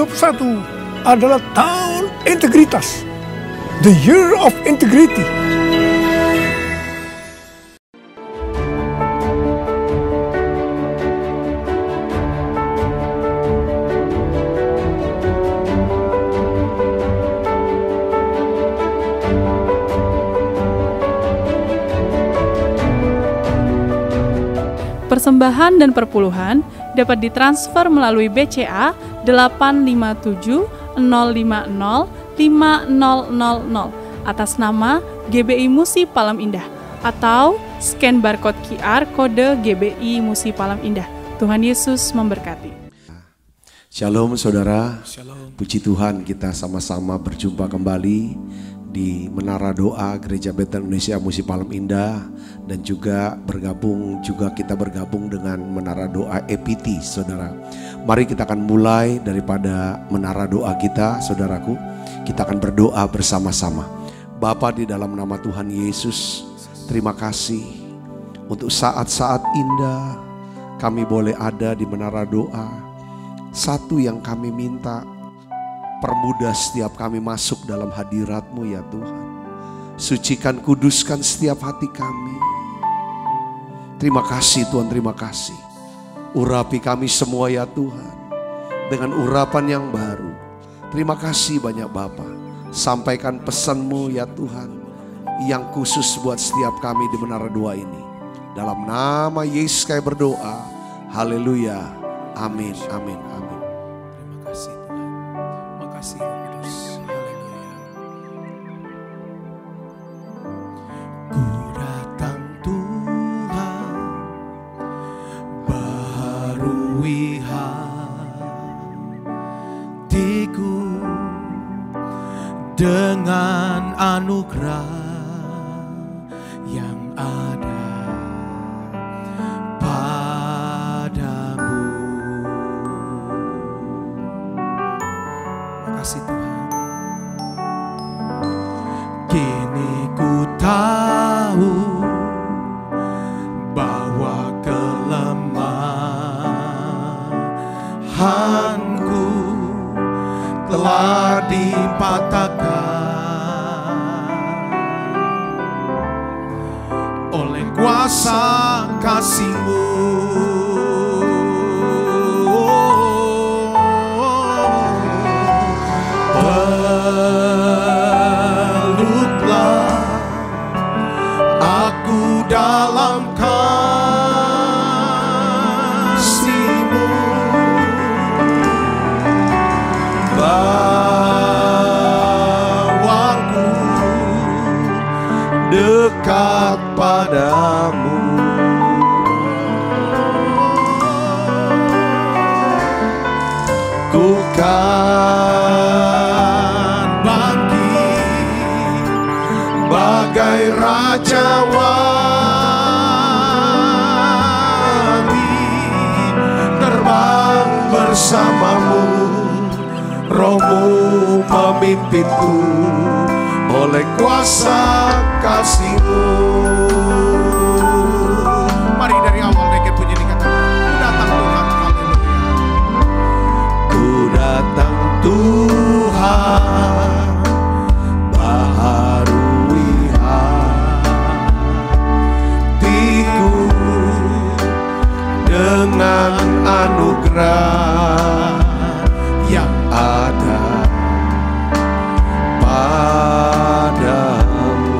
2021 adalah tahun integritas. The Year of Integrity. Persembahan dan perpuluhan dapat ditransfer melalui BCA 857 050 5000 atas nama GBI Musi Palem Indah atau scan barcode QR kode GBI Musi Palem Indah. Tuhan Yesus memberkati. Shalom saudara. Shalom. Puji Tuhan, kita sama-sama berjumpa kembali di Menara Doa Gereja Bethel Indonesia Musi Palem Indah, dan juga kita bergabung dengan Menara Doa EPT, saudara. Mari kita akan mulai daripada Menara Doa kita, saudaraku. Kita akan berdoa bersama-sama. Bapa, di dalam nama Tuhan Yesus, terima kasih untuk saat-saat indah kami boleh ada di Menara Doa. Satu yang kami minta, permudah setiap kami masuk dalam hadirat-Mu ya Tuhan. Sucikan, kuduskan setiap hati kami. Terima kasih Tuhan, terima kasih. Urapi kami semua ya Tuhan, dengan urapan yang baru. Terima kasih banyak Bapa. Sampaikan pesan-Mu ya Tuhan, yang khusus buat setiap kami di Menara Doa ini. Dalam nama Yesus kami berdoa. Haleluya. Amin, amin, amin. Terima kasih Tuhan. Terima kasih Roh Kudus. Haleluya. Ku datang Tuhan, baharui hatiku dengan anugerah yang ada padamu. Makasih Tuhan. Kini ku tahu bahwa kelemahanku telah dipatahkan oleh kuasa kasih-Mu. Peluklah aku dalam kasih-Mu, bawaku dekat padamu. Ku kan bangkit bagai raja wali, terbang bersama-Mu. Roh-Mu memimpinku oleh kuasa kasih-Mu. Mari dari awal deket punya dikatakan, ku datang Tuhan. Haleluya. Ku datang Tuhan, baharui hatiku dengan anugerah yang ada padamu.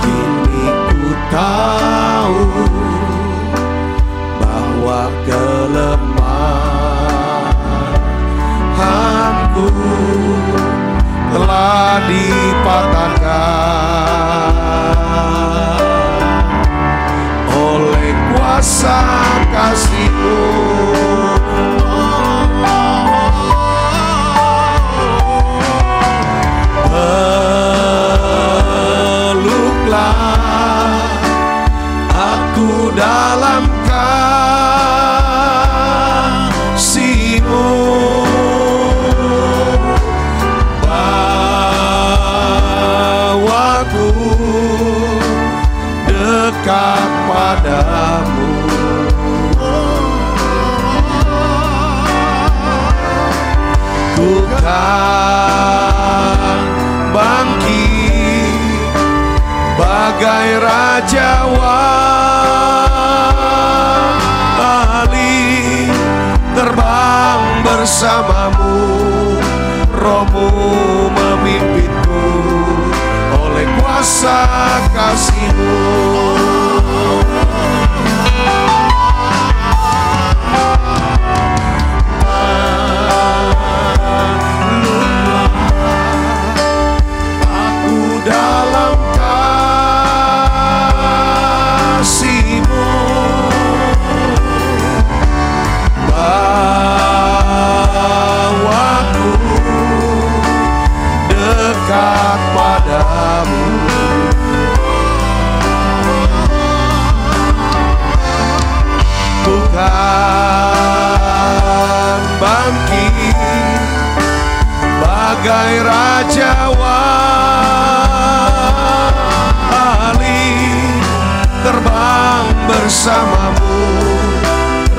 Kini ku tahu bahwa kelemahanku telah dipatahkan oleh kuasa kasih-Mu. Peluklah aku dalam kasih-Mu, bawaku dekat pada bagai raja wali, terbang bersamamu, Rohmu memimpinku oleh kuasa kasih-Mu. Dalam kasih-Mu, bawaku dekat padamu. Bukan bangkit bagai raja terbang bersamamu,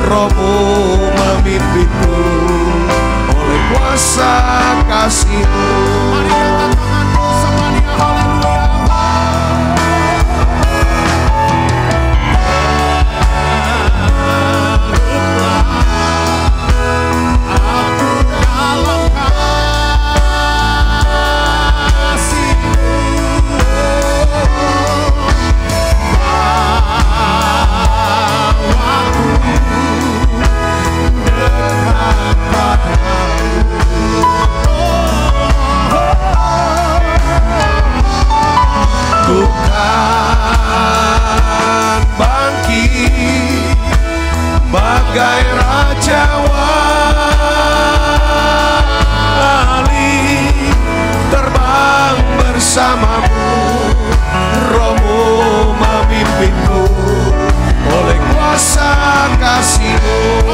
Rohmu memimpinku oleh kuasa kasih-Mu. Mari angkat tanganmu semuanya, haleluya. Aku dalam bukan bangkit bagai raja wali, terbang bersamamu, Rohmu memimpinku oleh kuasa kasih-Mu.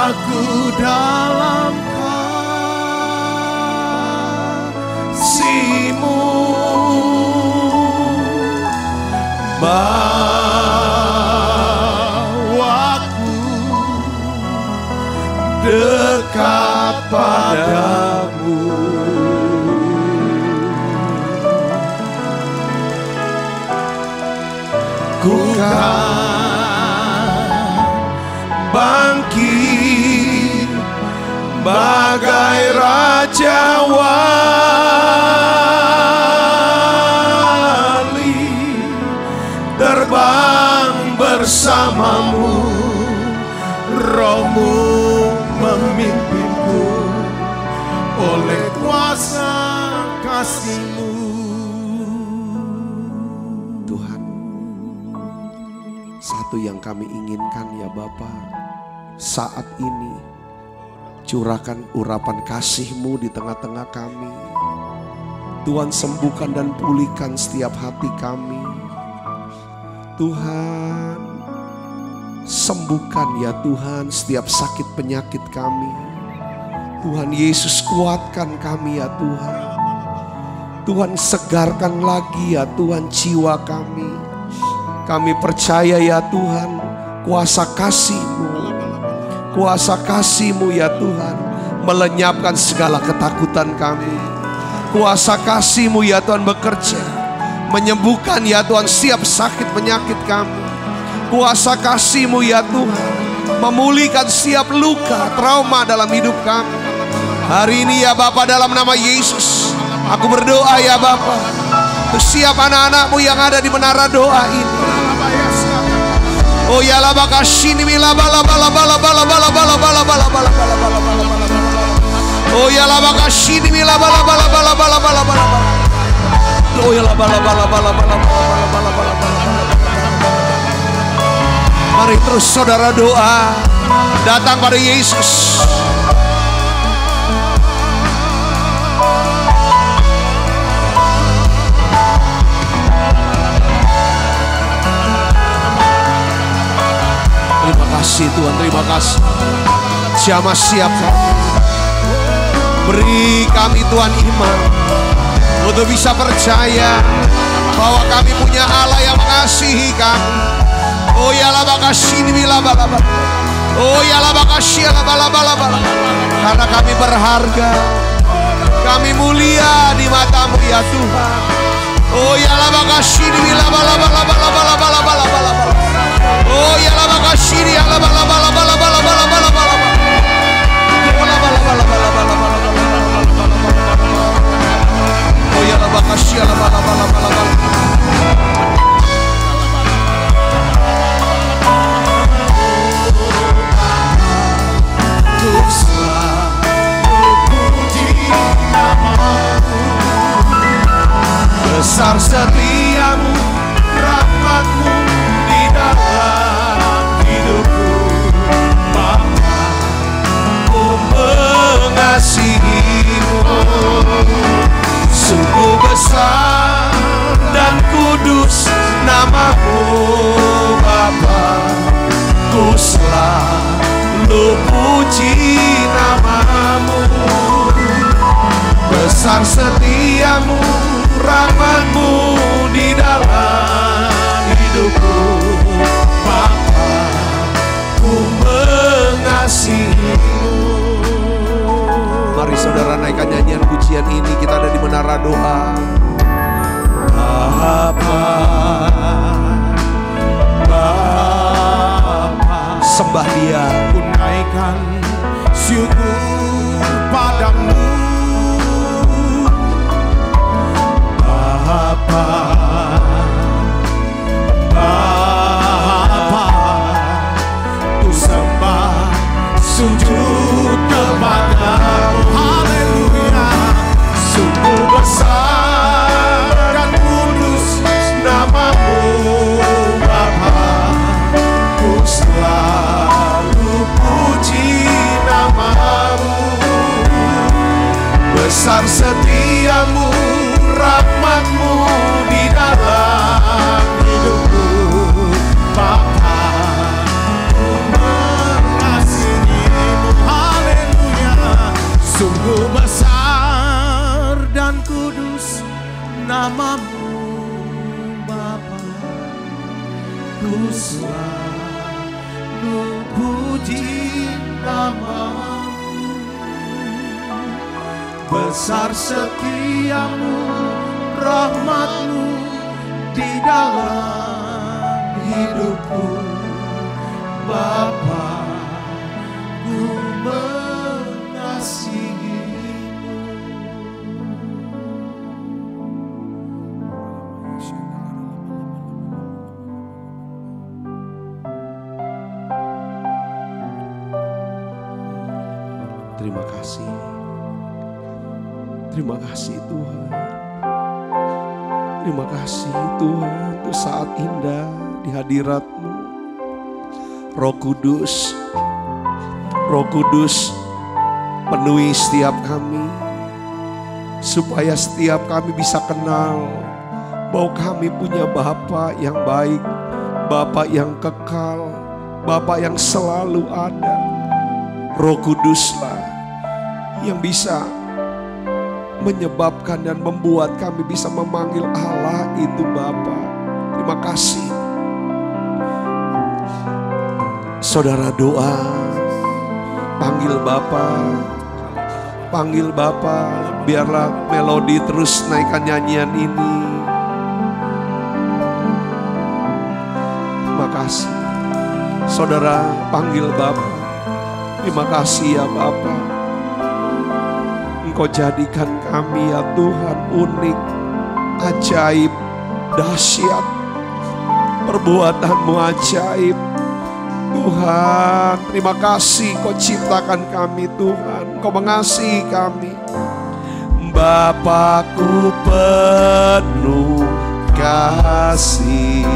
Aku dalam kasih-Mu, bawaku dekat padamu. Ku bangkit bagai raja wali, terbang bersamamu, Rohmu memimpinku oleh kuasa kasih-Mu. Tuhan, satu yang kami inginkan ya Bapa, saat ini curahkan urapan kasih-Mu di tengah-tengah kami. Tuhan, sembuhkan dan pulihkan setiap hati kami. Tuhan, sembuhkan ya Tuhan setiap sakit penyakit kami. Tuhan Yesus, kuatkan kami ya Tuhan. Tuhan, segarkan lagi ya Tuhan jiwa kami. Kami percaya ya Tuhan, kuasa kasih-Mu, kuasa kasih-Mu ya Tuhan melenyapkan segala ketakutan kami. Kuasa kasih-Mu ya Tuhan bekerja, menyembuhkan ya Tuhan setiap sakit penyakit kami. Kuasa kasih-Mu ya Tuhan memulihkan setiap luka, trauma dalam hidup kami. Hari ini ya Bapa, dalam nama Yesus aku berdoa ya Bapa, untuk setiap anak-anak-Mu yang ada di menara doa ini. Oh ya laba kasini mila bala bala bala bala bala bala bala bala bala bala bala bala. Oh ya laba kasini mila bala bala bala bala bala bala. Oh ya laba bala bala bala bala bala bala bala. Mari terus saudara doa, datang pada Yesus. Terima kasih Tuhan, terima kasih. Jamah siap kami. Beri kami Tuhan iman untuk bisa percaya bahwa kami punya Allah yang mengasihi kami. Oh ya la bakashini bila balaba. Oh ya la bakashia la balaba. Karena kami berharga, kami mulia di matamu ya Tuhan. Oh ya la bakashini bila balaba. Oh ya la bakashini ya la balaba. Oh ya la bakashia la balaba. Besar setiamu, rahmatmu di dalam hidupku, Bapa, ku mengasihimu. Sungguh besar dan kudus namamu, Bapa, ku selalu puji namamu. Besar setiamu, rahmatmu di dalam hidupku, Bapa, ku mengasihimu. Mari saudara naikkan nyanyian pujian ini, kita ada di menara doa. Bapa, sembah Dia. Ku naikkan syukur padamu, Bapa, ku sembah sujud kepadamu. Haleluya. Sungguh besar dan kudus namamu, Bapa, ku selalu puji namamu. Besar setiamu, rahmatmu di dalam hidupku, Bapa, ku mengasihimu. Haleluya. Sungguh besar dan kudus namamu, Bapa, ku selalu puji namamu. Besar setiamu, rahmatmu di dalam hidupku, Bapa, ku mengasihimu. Terima kasih. Terima kasih Tuhan. Terima kasih Tuhan untuk saat indah di hadirat-Mu. Roh Kudus penuhi setiap kami, supaya setiap kami bisa kenal bahwa kami punya Bapa yang baik, Bapa yang kekal, Bapa yang selalu ada. Roh Kuduslah yang bisa menyebabkan dan membuat kami bisa memanggil Allah itu Bapa. Terima kasih. Saudara doa, panggil Bapa, panggil Bapa. Biarlah melodi terus naikkan nyanyian ini. Terima kasih. Saudara panggil Bapa. Terima kasih ya Bapa. Engkau jadikan kami ya Tuhan unik, ajaib, dahsyat. Perbuatan-Mu ajaib. Tuhan, terima kasih Kau ciptakan kami Tuhan. Kau mengasihi kami. Bapakku penuh kasih,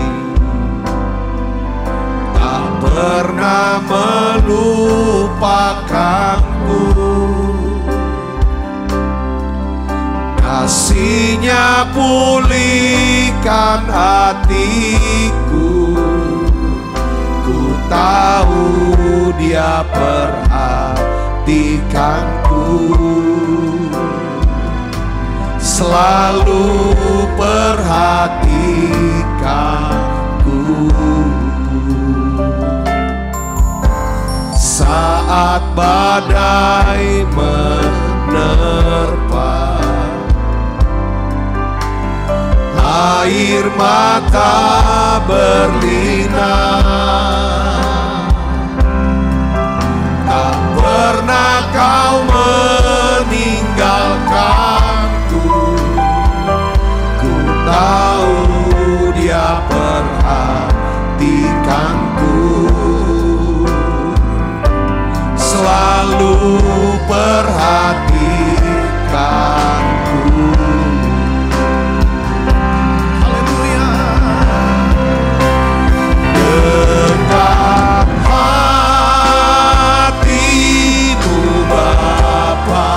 tak pernah melupakanku. Kasih-Nya pulihkan hatiku. Ku tahu Dia perhatikanku, selalu perhatikanku. saat badai menerpa, air mata berlinang. Tak pernah kau meninggalkanku, ku tahu dia perhatikanku, selalu perhatikanku. Haleluya. Dekat hatimu Bapa,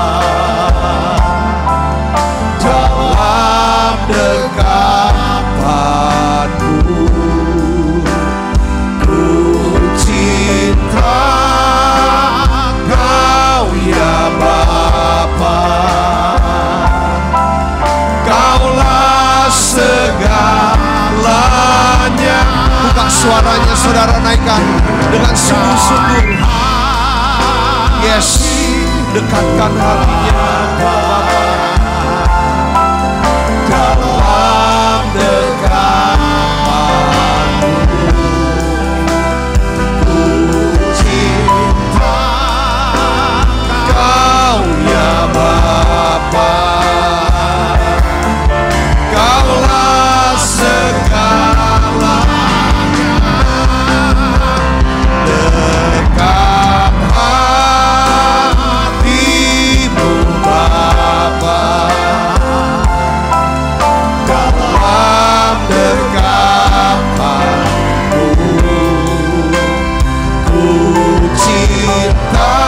dalam dekapanmu ku cinta Kau ya Bapa. Kaulah segalanya. Buka suaranya saudara, naikkan dengan sungguh-sungguh. Yes, dekatkan hatinya Bapa. Dalam dekapanmu ku cinta Kau ya Bapa. Kaulah segalanya. Dekat hatimu Bapa, dalam dekapanmu ku cinta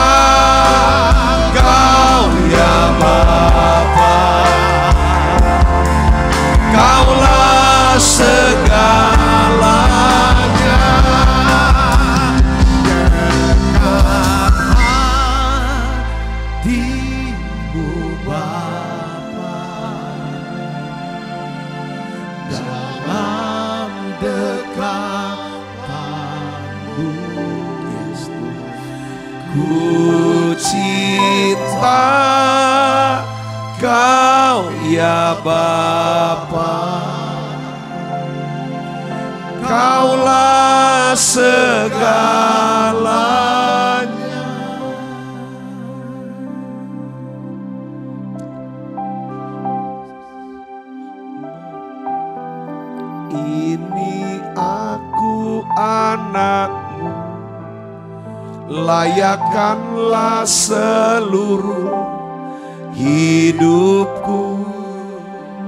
Kau ya Bapa. Kaulah segalanya. Dekat hatimu Bapa, dalam dekapanmu ku cinta Kau ya Bapa. Kaulah segalanya. Ini aku anakmu, layakkanlah seluruh hidupku.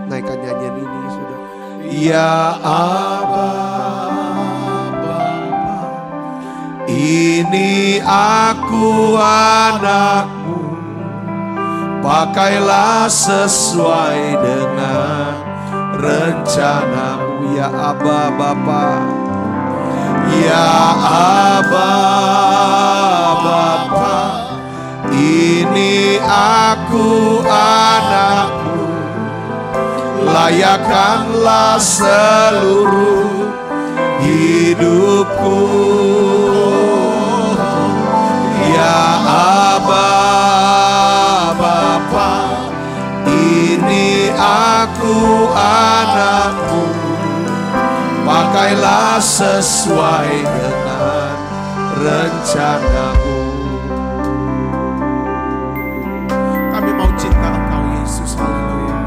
Naikkan nyanyian ini sudah. Ya Aba, Bapa, ini aku anakmu, pakailah sesuai dengan rencanamu. Ya Aba Bapa, ya Aba Bapa, ini aku anakmu, layakkanlah seluruh hidupku. Ya Aba Bapa, ini aku anakmu, pakailah sesuai dengan rencanamu. Kami mau cinta Engkau Yesus. Haleluya.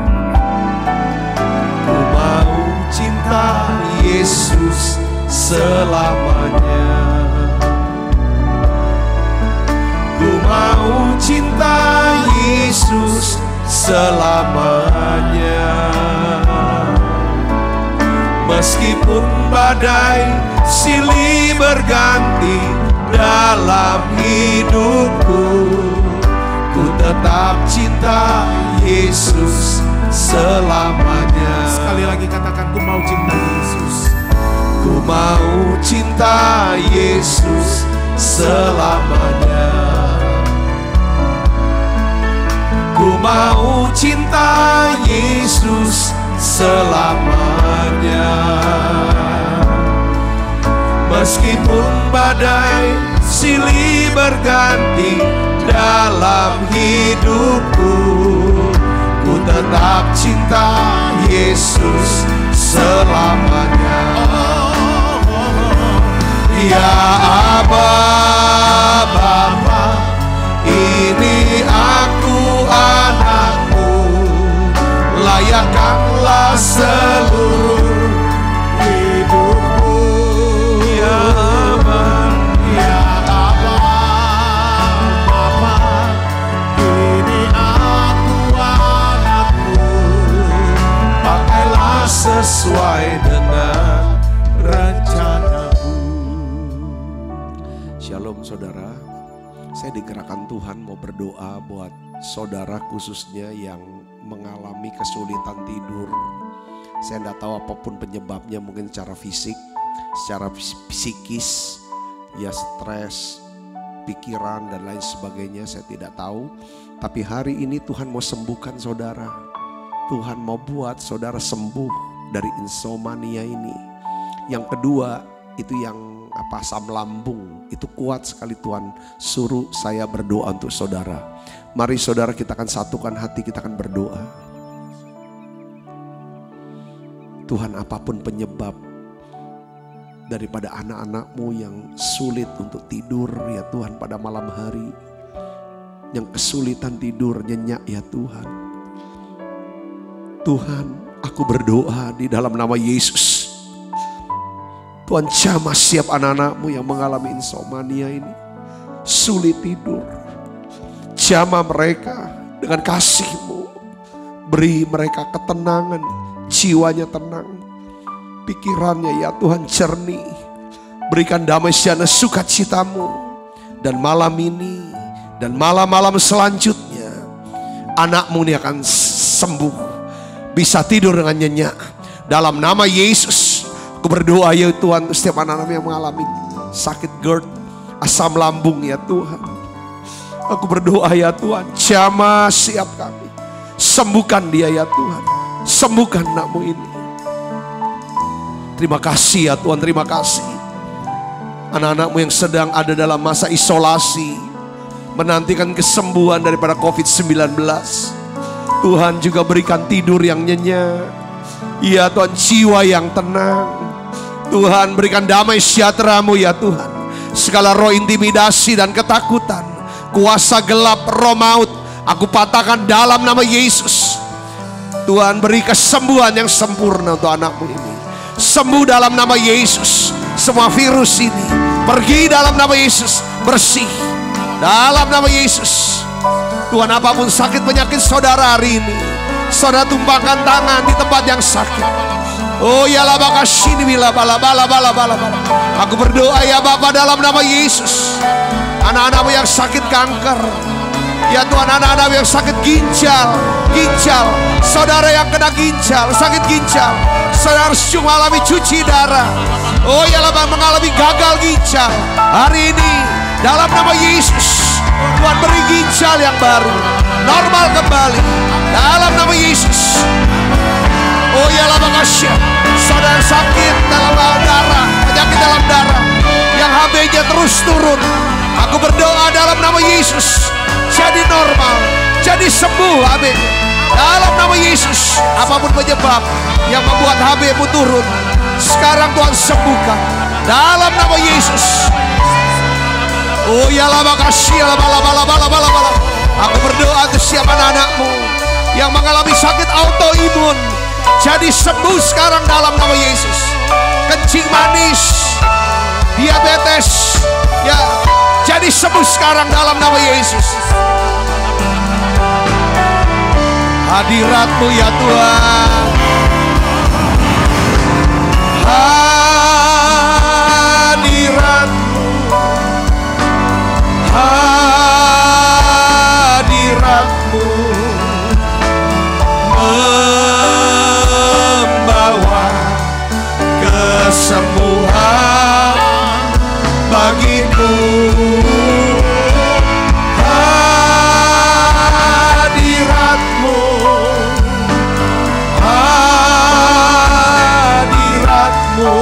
Ku mau cinta Yesus selamanya. Ku mau cinta Yesus selamanya. Meskipun badai silih berganti dalam hidupku, ku tetap cinta Yesus selamanya. Sekali lagi katakan, ku mau cinta Yesus. Ku mau cinta Yesus selamanya. Ku mau cinta Yesus selamanya. Meskipun badai silih berganti dalam hidupku, ku tetap cinta Yesus selamanya. Ya Aba, Bapa, ini aku anakmu, layakkanlah seluruh hidupku. Ya Aba, ya Aba, Bapa, ini aku anakmu, pakailah sesuai dengan rencanamu. Shalom saudara, saya digerakkan Tuhan mau berdoa buat saudara khususnya yang mengalami kesulitan tidur. Saya tidak tahu apapun penyebabnya, mungkin secara fisik, secara psikis, ya stres, pikiran dan lain sebagainya, saya tidak tahu. Tapi hari ini Tuhan mau sembuhkan saudara. Tuhan mau buat saudara sembuh dari insomnia ini. Yang kedua, itu yang asam lambung, itu kuat sekali. Tuhan suruh saya berdoa untuk saudara. Mari saudara, kita akan satukan hati, kita akan berdoa. Tuhan, apapun penyebab daripada anak-anakmu yang sulit untuk tidur ya Tuhan pada malam hari, yang kesulitan tidur, nyenyak ya Tuhan. Tuhan, aku berdoa di dalam nama Yesus. Tuhan, jamah siap anak-anakmu yang mengalami insomnia ini, sulit tidur. Jamah mereka dengan kasih-Mu. Beri mereka ketenangan, jiwanya tenang, pikirannya ya Tuhan jernih. Berikan damai sejahtera sukacita-Mu. Dan malam ini dan malam-malam selanjutnya, anak-Mu ini akan sembuh, bisa tidur dengan nyenyak. Dalam nama Yesus, aku berdoa ya Tuhan untuk setiap anak-anak yang mengalami sakit GERD, asam lambung ya Tuhan. Aku berdoa ya Tuhan, jamah siap kami. Sembuhkan dia ya Tuhan. Sembuhkan anakmu ini. Terima kasih ya Tuhan, terima kasih. Anak-anakmu yang sedang ada dalam masa isolasi, menantikan kesembuhan daripada COVID-19. Tuhan juga berikan tidur yang nyenyak. Ya Tuhan, jiwa yang tenang. Tuhan, berikan damai sejahtera-Mu ya Tuhan. Segala roh intimidasi dan ketakutan, kuasa gelap, roh maut, aku patahkan dalam nama Yesus. Tuhan, beri kesembuhan yang sempurna untuk anak-Mu ini. Sembuh dalam nama Yesus. Semua virus ini pergi dalam nama Yesus. Bersih dalam nama Yesus. Tuhan, apapun sakit penyakit saudara hari ini, saudara tumpahkan tangan di tempat yang sakit. Oh ya la bakasini bila bala. Aku berdoa ya Bapa dalam nama Yesus. Anak-anakmu yang sakit kanker, ya Tuhan, anak-anak yang sakit ginjal, saudara yang kena ginjal, sakit ginjal, saudara harus mengalami cuci darah. Oh ya la mengalami gagal ginjal. Hari ini dalam nama Yesus, Tuhan beri ginjal yang baru, normal kembali dalam nama Yesus. Oh ya la makasih. Saudara sakit dalam darah, penyakit dalam darah, yang HB-nya terus turun, aku berdoa dalam nama Yesus, jadi normal, jadi sembuh HB-nya dalam nama Yesus. Apapun penyebab yang membuat HB-mu turun, sekarang Tuhan sembuhkan dalam nama Yesus. Oh ya la makasih. Aku berdoa untuk siapa anak-anakmu yang mengalami sakit autoimun, jadi sembuh sekarang dalam nama Yesus. Kencing manis, diabetes, ya jadi sembuh sekarang dalam nama Yesus. Hadirat-Mu ya Tuhan. Hadirat-Mu, hadirat-Mu membawa kesembuhan bagiku. Hadirat-Mu, hadirat-Mu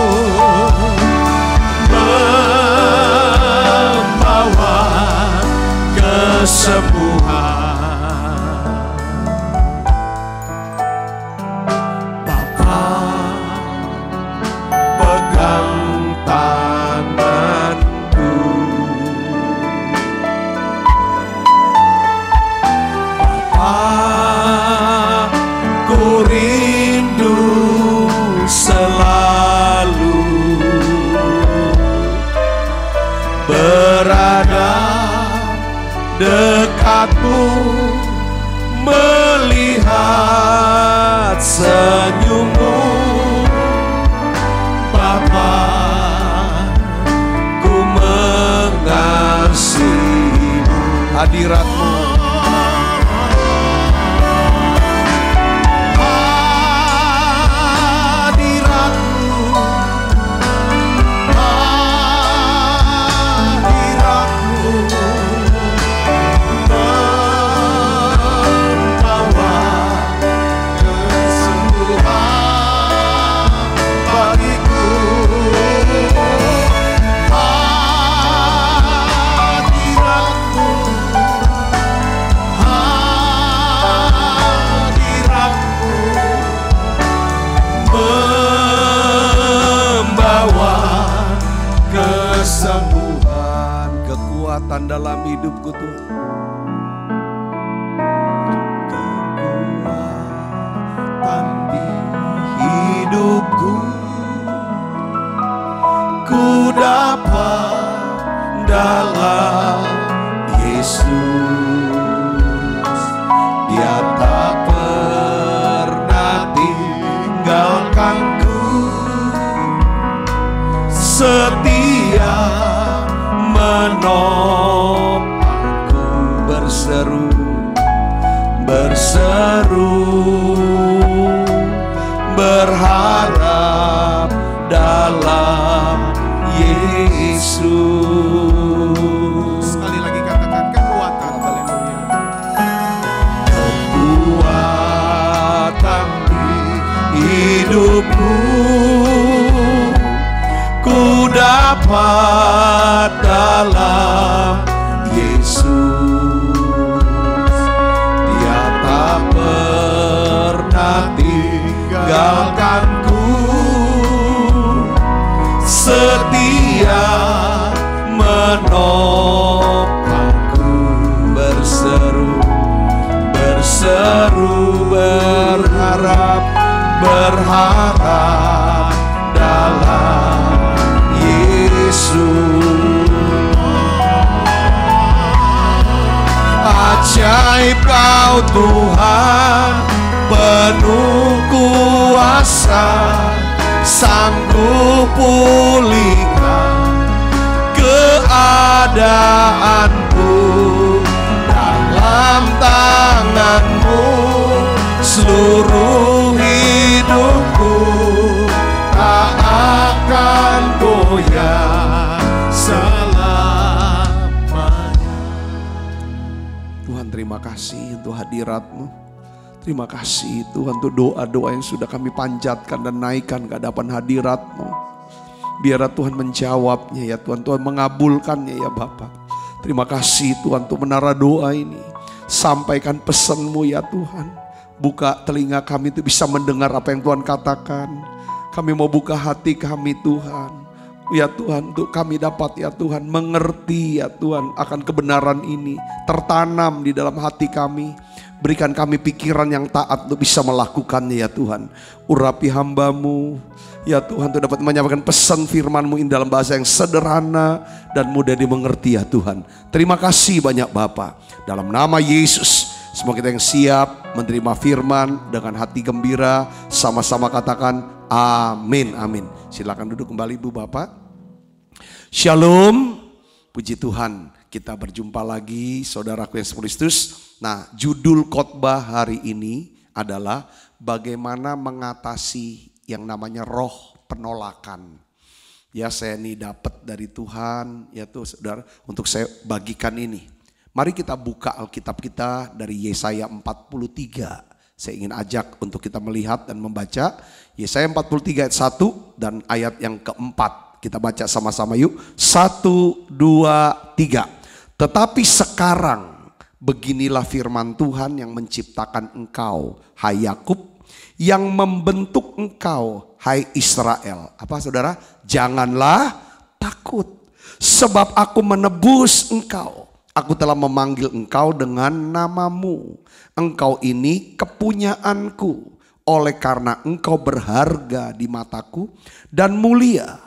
berada dekatmu, melihat senyummu. Bapa, ku mengasihimu. Hadiratmu, dalam hidupku Tuhan. Kekuatan di hidupku, ku dapat dalam Yesus. Dia tak pernah tinggalkanku, setia menopangku, berseru, berharap dalam Yesus. Sekali lagi katakan kekuatan, haleluya. Kekuatan di hidupku, ku dapat dalam Yesus. Dia tak pernah tinggalkanku, setia menopangku, berseru, berharap dalam Yesus. Ajaib Kau Tuhan, penuh kuasa, sanggup pulihkan keadaanku. Dalam tangan-Mu seluruh hidupku tak akan goyah selamanya. Tuhan, terima kasih untuk hadirat-Mu. Terima kasih Tuhan untuk doa-doa yang sudah kami panjatkan dan naikkan ke hadapan hadirat-Mu. Biarlah Tuhan menjawabnya ya Tuhan, Tuhan mengabulkannya ya Bapa. Terima kasih Tuhan untuk menara doa ini. Sampaikan pesan-Mu ya Tuhan. Buka telinga kami itu bisa mendengar apa yang Tuhan katakan. Kami mau buka hati kami Tuhan. Ya Tuhan, untuk kami dapat ya Tuhan mengerti ya Tuhan akan kebenaran ini. Tertanam di dalam hati kami. Berikan kami pikiran yang taat untuk bisa melakukannya ya Tuhan. Urapi hamba-Mu ya Tuhan, untuk dapat menyampaikan pesan firman-Mu ini dalam bahasa yang sederhana dan mudah dimengerti ya Tuhan. Terima kasih banyak Bapa. Dalam nama Yesus, semua kita yang siap menerima firman dengan hati gembira, sama-sama katakan amin, amin. Silakan duduk kembali Ibu Bapak. Shalom, puji Tuhan. Kita berjumpa lagi saudaraku yang Kristus. Nah, judul khotbah hari ini adalah bagaimana mengatasi yang namanya roh penolakan. Ya, saya ini dapat dari Tuhan, ya tuh saudara, untuk saya bagikan ini. Mari kita buka Alkitab kita dari Yesaya 43. Saya ingin ajak untuk kita melihat dan membaca Yesaya 43 ayat 1 dan ayat yang keempat. Kita baca sama-sama yuk. 1, 2, 3. Tetapi sekarang beginilah firman Tuhan yang menciptakan engkau, hai Yakub, yang membentuk engkau, hai Israel. Apa saudara? Janganlah takut, sebab aku menebus engkau. Aku telah memanggil engkau dengan namamu. Engkau ini kepunyaanku, oleh karena engkau berharga di mataku dan mulia.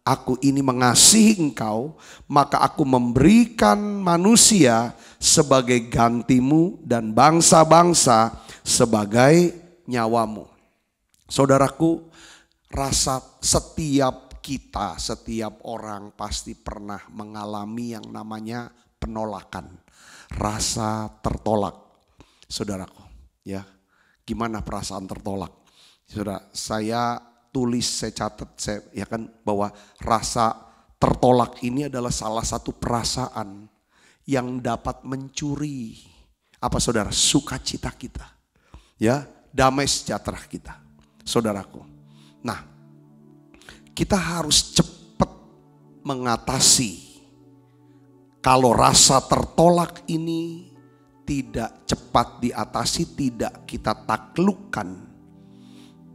aku ini mengasihi engkau, maka aku memberikan manusia sebagai gantimu dan bangsa-bangsa sebagai nyawamu. Saudaraku, rasa setiap kita, setiap orang pasti pernah mengalami yang namanya penolakan, rasa tertolak. Saudaraku, ya, gimana perasaan tertolak? Saudara, saya tulis, saya catat, ya kan, bahwa rasa tertolak ini adalah salah satu perasaan yang dapat mencuri apa saudara? Sukacita kita, ya, damai sejahtera kita, saudaraku. Nah, kita harus cepat mengatasi kalau rasa tertolak ini tidak cepat diatasi, tidak kita taklukkan.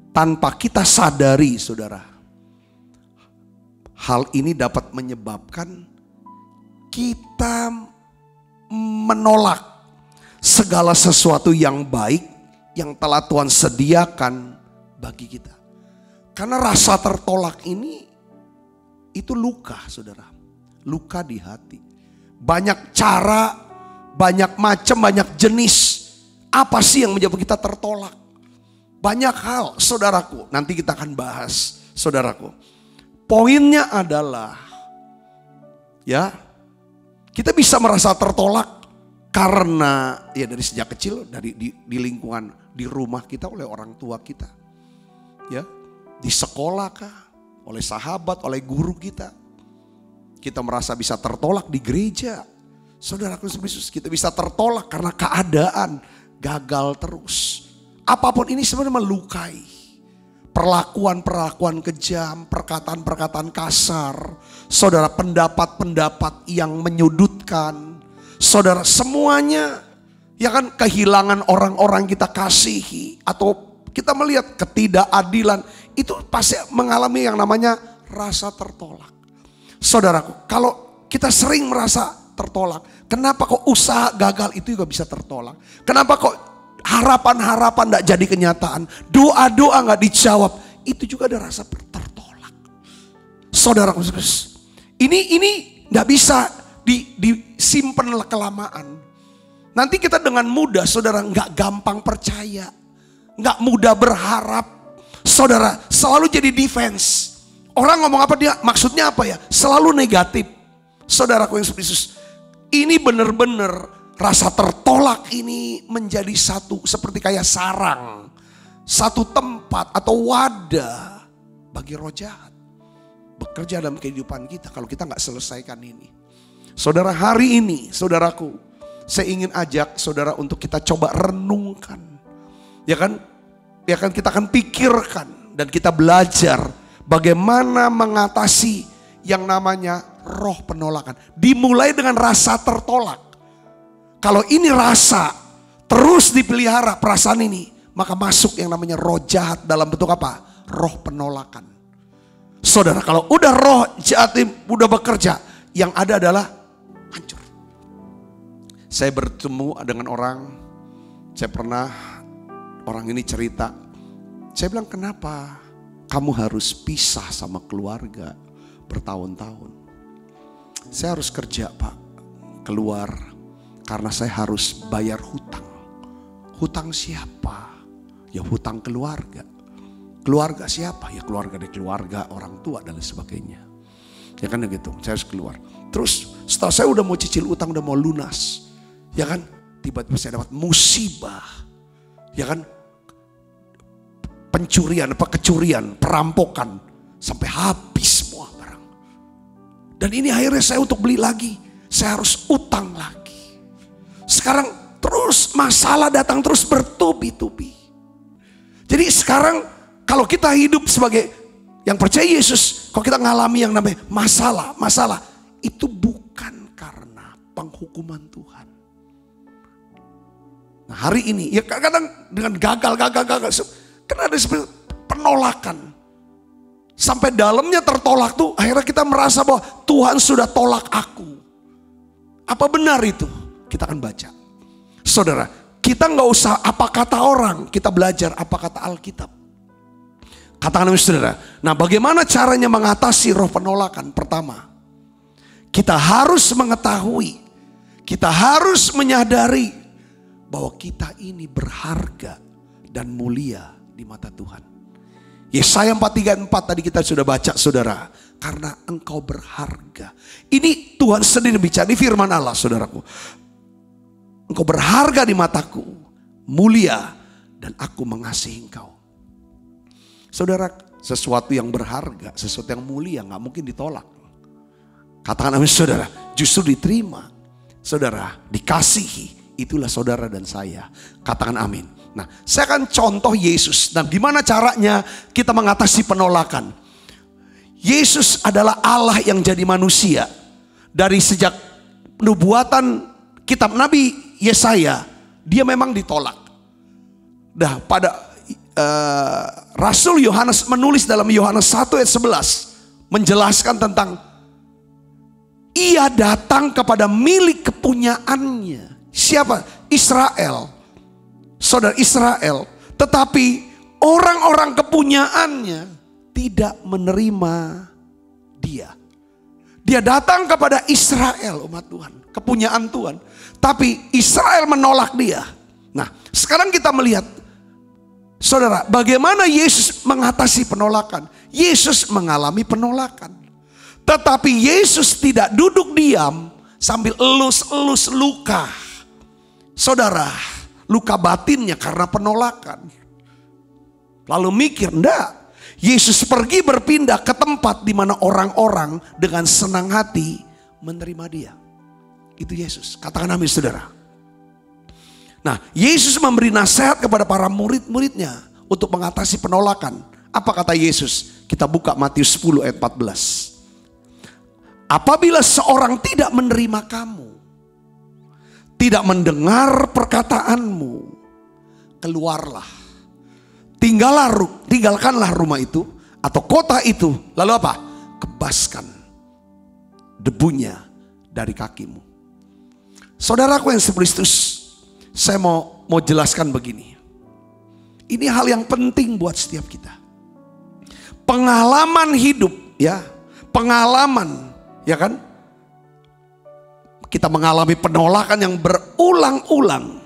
Tanpa kita sadari, saudara, hal ini dapat menyebabkan kita menolak segala sesuatu yang baik yang telah Tuhan sediakan bagi kita. Karena rasa tertolak ini itu luka, saudara, luka di hati. Banyak cara, banyak macam, banyak jenis. Apa sih yang menjadikan kita tertolak? Banyak hal, saudaraku, nanti kita akan bahas, saudaraku. Poinnya adalah, ya, kita bisa merasa tertolak karena ya dari sejak kecil, dari di lingkungan, di rumah kita oleh orang tua kita, ya, di sekolah kah, oleh sahabat, oleh guru kita. Kita merasa bisa tertolak di gereja, saudaraku, kita bisa tertolak karena keadaan gagal terus. Apapun ini sebenarnya melukai. Perlakuan-perlakuan kejam, perkataan-perkataan kasar, saudara, pendapat-pendapat yang menyudutkan, saudara, semuanya, ya kan, kehilangan orang-orang kita kasihi, atau kita melihat ketidakadilan, itu pasti mengalami yang namanya rasa tertolak. Saudaraku, kalau kita sering merasa tertolak, kenapa kok usaha gagal itu juga bisa tertolak? Kenapa kok harapan-harapan tidak jadi kenyataan, doa-doa gak dijawab, itu juga ada rasa tertolak. Saudara, ini gak bisa disimpan kelamaan. Nanti kita dengan mudah, saudara, gak gampang percaya, gak mudah berharap, saudara, selalu jadi defense. Orang ngomong apa dia, maksudnya apa ya, selalu negatif. Saudaraku yang Yesus, ini benar-benar rasa tertolak ini menjadi satu, seperti kayak sarang, satu tempat atau wadah bagi roh jahat bekerja dalam kehidupan kita kalau kita nggak selesaikan ini. Saudara, hari ini, saudaraku, saya ingin ajak saudara untuk kita coba renungkan, ya kan, kita akan pikirkan dan kita belajar bagaimana mengatasi yang namanya roh penolakan. Dimulai dengan rasa tertolak. Kalau ini rasa terus dipelihara, perasaan ini, maka masuk yang namanya roh jahat dalam bentuk apa? Roh penolakan. Saudara, kalau udah roh jahat udah bekerja, yang ada adalah hancur. Saya bertemu dengan orang, saya pernah, orang ini cerita, saya bilang, kenapa kamu harus pisah sama keluarga bertahun-tahun? Saya harus kerja, Pak, keluar. Karena saya harus bayar hutang. Hutang siapa? Ya hutang keluarga. Keluarga siapa? Ya keluarga dari keluarga, orang tua dan lain sebagainya. Ya kan gitu, saya harus keluar. Terus setelah saya udah mau cicil utang, udah mau lunas. Ya kan, tiba-tiba saya dapat musibah. Ya kan, pencurian, kecurian, perampokan. Sampai habis semua barang. Dan ini akhirnya saya untuk beli lagi, saya harus utang lagi. Sekarang terus masalah datang terus bertubi-tubi. Jadi sekarang kalau kita hidup sebagai yang percaya Yesus, kalau kita ngalami yang namanya masalah, itu bukan karena penghukuman Tuhan. Nah, hari ini ya kadang dengan gagal, karena ada seperti penolakan. Sampai dalamnya tertolak tuh, akhirnya kita merasa bahwa Tuhan sudah tolak aku. Apa benar itu? Kita akan baca. Saudara, kita nggak usah apa kata orang, kita belajar apa kata Alkitab. Katakan amin saudara. Nah, bagaimana caranya mengatasi roh penolakan? Pertama, kita harus mengetahui, kita harus menyadari bahwa kita ini berharga dan mulia di mata Tuhan. Yesaya 4:34 tadi kita sudah baca saudara. Karena engkau berharga. Ini Tuhan sendiri bicara, ini firman Allah saudaraku. Engkau berharga di mataku, mulia, dan aku mengasihi engkau. Saudara, sesuatu yang berharga, sesuatu yang mulia gak mungkin ditolak. Katakan amin saudara, justru diterima. Saudara, dikasihi, itulah saudara dan saya. Katakan amin. Nah, saya akan contoh Yesus. Dan gimana caranya kita mengatasi penolakan. Yesus adalah Allah yang jadi manusia. Dari sejak nubuatan kitab Nabi Yesaya, dia memang ditolak. Dah pada Rasul Yohanes menulis dalam Yohanes 1 ayat 11 menjelaskan tentang ia datang kepada milik kepunyaannya. Siapa? Israel. Saudara, Israel. Tetapi orang-orang kepunyaannya tidak menerima dia. Dia datang kepada Israel, umat Tuhan, kepunyaan Tuhan. Tapi Israel menolak dia. Nah, sekarang kita melihat, saudara, bagaimana Yesus mengatasi penolakan. Yesus mengalami penolakan. Tetapi Yesus tidak duduk diam sambil elus-elus luka. Saudara, luka batinnya karena penolakan. Lalu mikir, enggak. Yesus pergi berpindah ke tempat di mana orang-orang dengan senang hati menerima dia. Itu Yesus. Katakan amin saudara. Nah, Yesus memberi nasihat kepada para murid-muridnya untuk mengatasi penolakan. Apa kata Yesus? Kita buka Matius 10 ayat 14. Apabila seorang tidak menerima kamu, tidak mendengar perkataanmu, keluarlah. Tinggalkanlah rumah itu atau kota itu. Lalu apa? Kebaskan debunya dari kakimu. Saudaraku yang Kristus, saya mau jelaskan begini. Ini hal yang penting buat setiap kita. Pengalaman hidup, ya, pengalaman, ya kan? Kita mengalami penolakan yang berulang-ulang.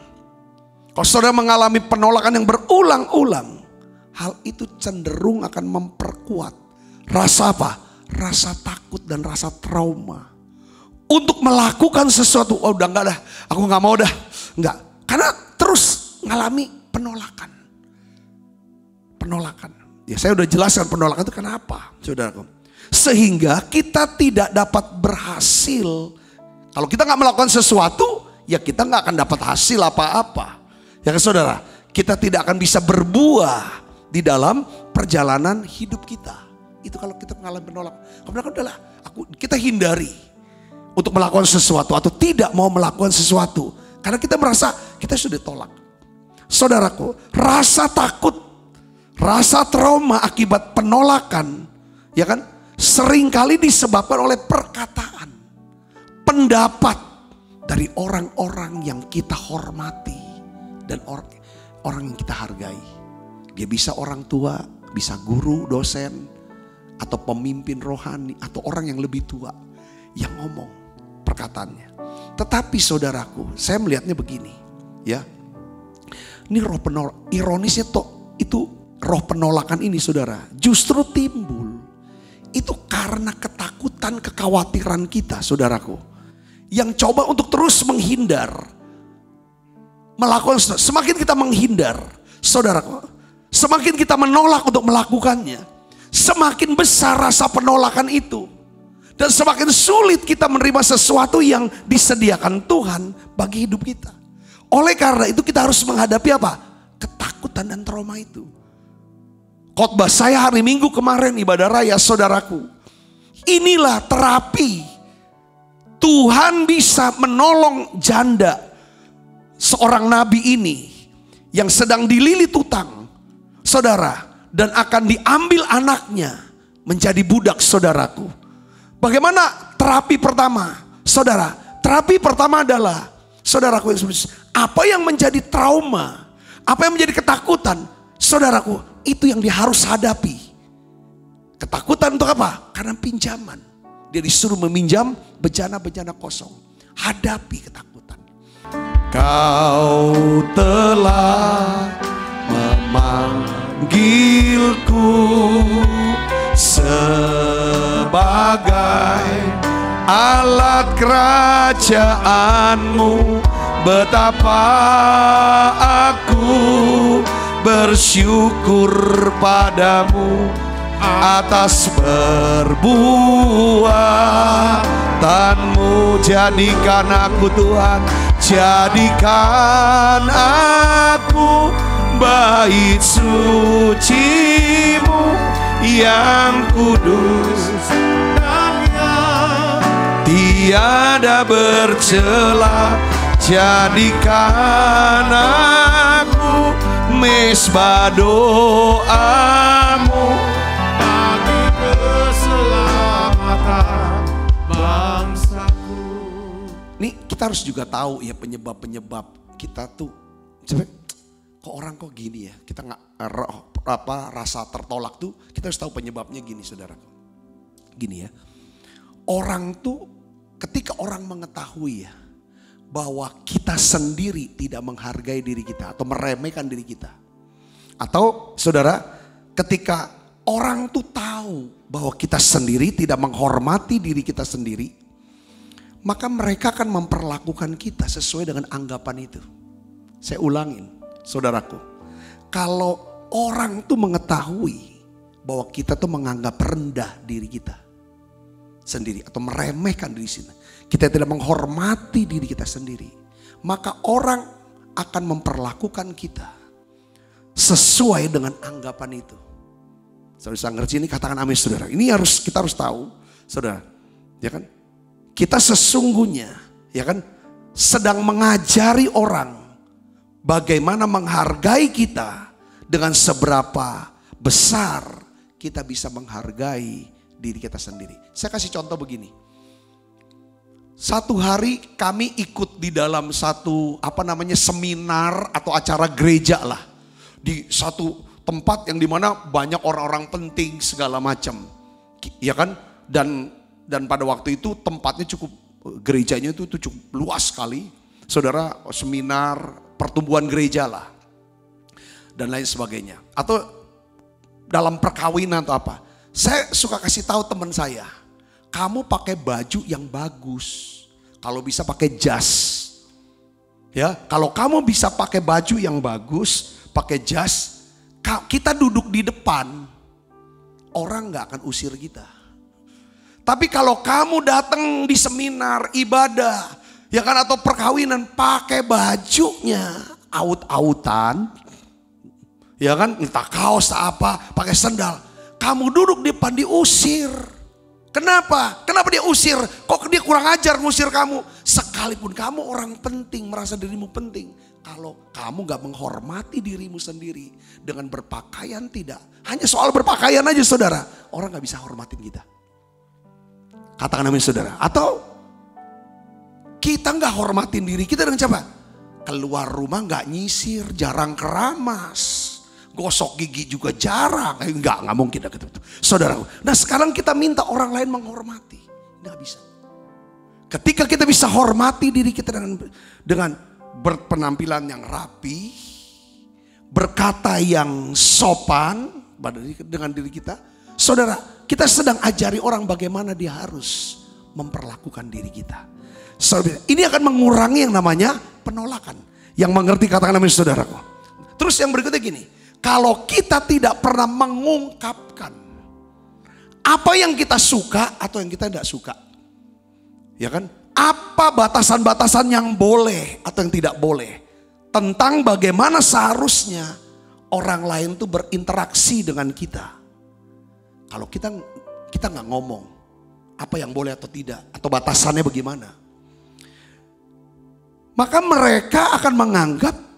Kalau saudara mengalami penolakan yang berulang-ulang, hal itu cenderung akan memperkuat rasa apa? Rasa takut dan rasa trauma. Untuk melakukan sesuatu, oh udah enggak dah, aku enggak mau dah. Enggak, karena terus ngalami penolakan. Penolakan. Ya saya udah jelaskan penolakan itu kenapa, saudaraku. Sehingga kita tidak dapat berhasil. Kalau kita nggak melakukan sesuatu, ya kita nggak akan dapat hasil apa-apa. Ya kan saudara, kita tidak akan bisa berbuah di dalam perjalanan hidup kita. Itu kalau kita mengalami penolakan. Kemudian adalah kita hindari untuk melakukan sesuatu atau tidak mau melakukan sesuatu. Karena kita merasa kita sudah tolak. Saudaraku, rasa takut, rasa trauma akibat penolakan, ya kan, seringkali disebabkan oleh perkataan, pendapat dari orang-orang yang kita hormati dan orang yang kita hargai. Dia bisa orang tua, bisa guru, dosen, atau pemimpin rohani, atau orang yang lebih tua yang ngomong perkataannya. Tetapi saudaraku, saya melihatnya begini, ya. Ini roh penolakan, ironisnya itu roh penolakan ini saudara, justru timbul itu karena ketakutan, kekhawatiran kita saudaraku. Yang coba untuk terus menghindar. Melakukan, semakin kita menghindar saudaraku, semakin kita menolak untuk melakukannya, semakin besar rasa penolakan itu. Dan semakin sulit kita menerima sesuatu yang disediakan Tuhan bagi hidup kita. Oleh karena itu kita harus menghadapi apa? Ketakutan dan trauma itu. Khotbah saya hari Minggu kemarin ibadah raya saudaraku. Inilah terapi. Tuhan bisa menolong janda seorang nabi ini yang sedang dililit utang, saudara, dan akan diambil anaknya menjadi budak saudaraku. Bagaimana terapi pertama? Saudara, terapi pertama adalah saudaraku yang apa yang menjadi trauma, apa yang menjadi ketakutan, saudaraku, itu yang dia harus hadapi. Ketakutan untuk apa? Karena pinjaman. Dia disuruh meminjam bejana-bejana kosong. Hadapi ketakutan. Kau telah memanggilku sebagai alat kerajaanmu. Betapa aku bersyukur padamu atas perbuatanmu. Jadikan aku Tuhan, jadikan aku bait suci-Mu yang kudus dan yang tiada bercela. Jadikan aku mesbah doamu bagi keselamatan bangsaku. Nih kita harus juga tahu ya penyebab-penyebab kita tuh. Kok orang kok gini ya? Kita nggak rasa tertolak tuh. Kita harus tahu penyebabnya gini, saudara. Gini ya. Orang tuh ketika orang mengetahui ya bahwa kita sendiri tidak menghargai diri kita atau meremehkan diri kita. Atau saudara, ketika orang tuh tahu bahwa kita sendiri tidak menghormati diri kita sendiri, maka mereka akan memperlakukan kita sesuai dengan anggapan itu. Saya ulangin, saudaraku. Kalau orang tuh mengetahui bahwa kita tuh menganggap rendah diri kita sendiri atau meremehkan diri sini, kita tidak menghormati diri kita sendiri, maka orang akan memperlakukan kita sesuai dengan anggapan itu. Saudara ngerti ini, katakan amin saudara. Ini kita harus tahu, saudara, ya kan? Kita sesungguhnya, ya kan, sedang mengajari orang bagaimana menghargai kita dengan seberapa besar kita bisa menghargai diri kita sendiri. Saya kasih contoh begini. Satu hari kami ikut di dalam satu seminar atau acara gereja lah. Di satu tempat yang dimana banyak orang-orang penting segala macam. Ya kan? Dan pada waktu itu tempatnya gerejanya itu cukup luas sekali. Saudara, seminar, pertumbuhan gereja lah. Dan lain sebagainya. Atau dalam perkawinan atau apa. Saya suka kasih tahu teman saya. Kamu pakai baju yang bagus. Kalau bisa pakai jas. Ya, kalau kamu bisa pakai baju yang bagus, pakai jas, kita duduk di depan, orang nggak akan usir kita. Tapi kalau kamu datang di seminar, ibadah, ya kan, atau perkawinan, pakai bajunya aut-autan, ya kan, entah kaos apa, pakai sandal, kamu duduk di depan diusir. Kenapa? Kenapa dia usir? Kok dia kurang ajar ngusir kamu? Sekalipun kamu orang penting, merasa dirimu penting. Kalau kamu gak menghormati dirimu sendiri dengan berpakaian tidak. Hanya soal berpakaian aja saudara. Orang gak bisa hormatin kita. Katakan amin saudara. Atau kita gak hormatin diri kita dengan siapa? Keluar rumah gak nyisir, jarang keramas. Gosok gigi juga jarang. Enggak mungkin. Saudara, nah sekarang kita minta orang lain menghormati. Enggak bisa. Ketika kita bisa hormati diri kita dengan berpenampilan yang rapi, berkata yang sopan dengan diri kita. Saudara, kita sedang ajari orang bagaimana dia harus memperlakukan diri kita. Saudara, ini akan mengurangi yang namanya penolakan. Yang mengerti katakan amin saudaraku. Terus yang berikutnya gini. Kalau kita tidak pernah mengungkapkan apa yang kita suka atau yang kita tidak suka. Ya kan? Apa batasan-batasan yang boleh atau yang tidak boleh. Tentang bagaimana seharusnya orang lain tuh berinteraksi dengan kita. Kalau kita nggak ngomong apa yang boleh atau tidak. Atau batasannya bagaimana. Maka mereka akan menganggap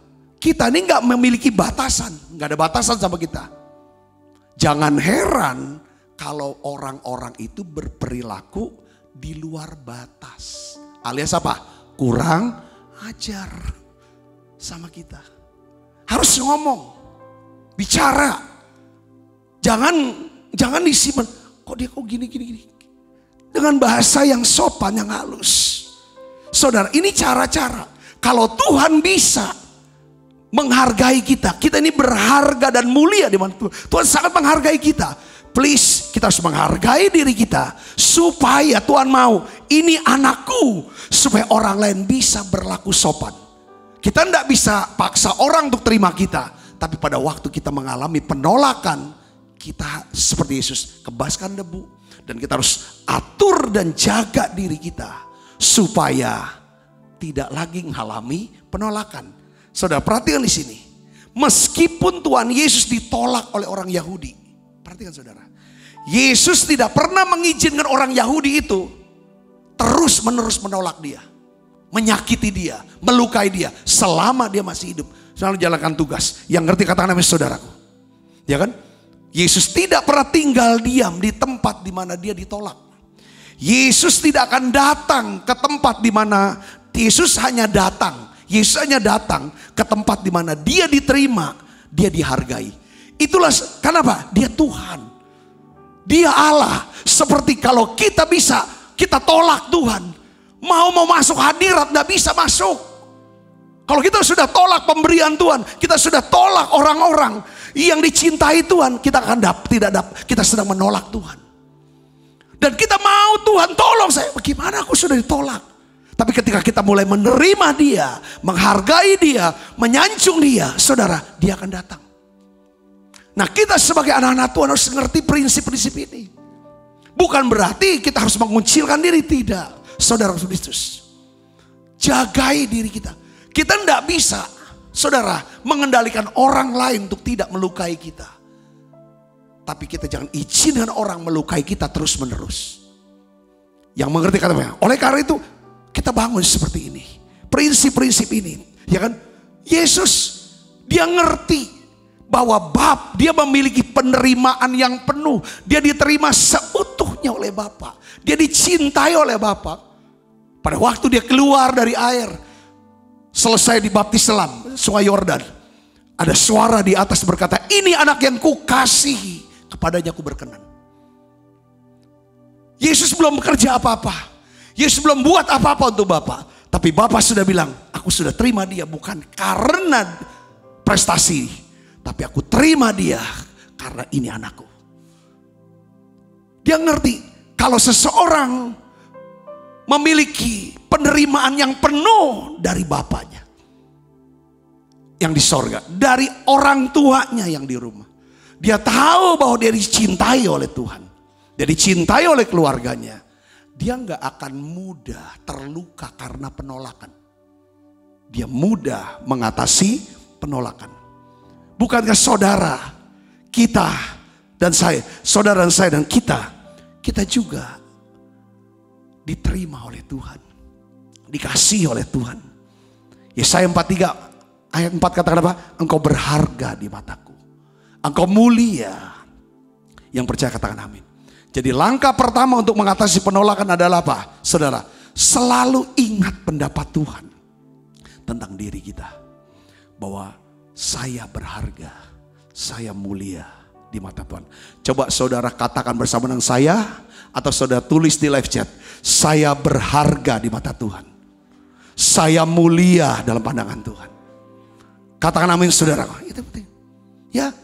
kita ini nggak memiliki batasan, nggak ada batasan sama kita. Jangan heran kalau orang-orang itu berperilaku di luar batas. Alias apa? Kurang ajar sama kita. Harus ngomong, bicara. Jangan Jangan disimpan. Kok dia gini. Dengan bahasa yang sopan, yang halus. Saudara, ini cara-cara. Kalau Tuhan bisa menghargai kita. Kita ini berharga dan mulia di mana Tuhan. Tuhan sangat menghargai kita. Please, kita harus menghargai diri kita. Supaya Tuhan mau, ini anakku. Supaya orang lain bisa berlaku sopan. Kita tidak bisa paksa orang untuk terima kita. Tapi pada waktu kita mengalami penolakan, kita seperti Yesus kebaskan debu. Dan kita harus atur dan jaga diri kita. Supaya tidak lagi mengalami penolakan. Saudara, perhatikan di sini. Meskipun Tuhan Yesus ditolak oleh orang Yahudi. Perhatikan saudara. Yesus tidak pernah mengizinkan orang Yahudi itu terus menerus menolak dia. Menyakiti dia, melukai dia selama dia masih hidup. Selalu jalankan tugas. Yang ngerti katakan amin saudaraku. Ya kan? Yesus tidak pernah tinggal diam di tempat di mana dia ditolak. Yesus tidak akan datang ke tempat di mana Yesus hanya datang. Yesus hanya datang ke tempat di mana dia diterima, dia dihargai. Itulah kenapa? Dia Tuhan. Dia Allah. Seperti kalau kita bisa, kita tolak Tuhan. Mau masuk hadirat gak bisa masuk. Kalau kita sudah tolak pemberian Tuhan, kita sudah tolak orang-orang yang dicintai Tuhan, kita akan kita sedang menolak Tuhan. Dan kita mau Tuhan tolong saya, bagaimana aku sudah ditolak. Tapi ketika kita mulai menerima dia, menghargai dia, menyanjung dia, saudara, dia akan datang. Nah, kita sebagai anak-anak Tuhan harus mengerti prinsip-prinsip ini. Bukan berarti kita harus mengucilkan diri, tidak. Saudara Kristus, jagai diri kita. Kita tidak bisa, saudara, mengendalikan orang lain untuk tidak melukai kita. Tapi kita jangan izinkan orang melukai kita terus menerus. Yang mengerti kata-kata. Oleh karena itu, kita bangun seperti ini. Prinsip-prinsip ini. Ya kan? Yesus, dia ngerti bahwa dia memiliki penerimaan yang penuh. Dia diterima seutuhnya oleh Bapa. Dia dicintai oleh Bapa. Pada waktu dia keluar dari air, selesai dibaptis selam, Sungai Yordan, ada suara di atas berkata, ini anak yang kukasihi, kepadanya aku berkenan. Yesus belum bekerja apa-apa. Yesus belum buat apa-apa untuk Bapa. Tapi Bapa sudah bilang, aku sudah terima dia bukan karena prestasi. Tapi aku terima dia karena ini anakku. Dia ngerti kalau seseorang memiliki penerimaan yang penuh dari Bapaknya yang di sorga, dari orang tuanya yang di rumah. Dia tahu bahwa dia dicintai oleh Tuhan. Dia dicintai oleh keluarganya. Dia gak akan mudah terluka karena penolakan. Dia mudah mengatasi penolakan. Bukankah saudara kita dan saya, saudara dan saya dan kita juga diterima oleh Tuhan, dikasihi oleh Tuhan. Yesaya 43 ayat 4 katakan apa? Engkau berharga di mataku, engkau mulia. Yang percaya katakan amin. Jadi langkah pertama untuk mengatasi penolakan adalah apa? Saudara, selalu ingat pendapat Tuhan tentang diri kita. Bahwa saya berharga, saya mulia di mata Tuhan. Coba saudara katakan bersama dengan saya, atau saudara tulis di live chat. Saya berharga di mata Tuhan. Saya mulia dalam pandangan Tuhan. Katakan amin saudara. Itu penting. Ya.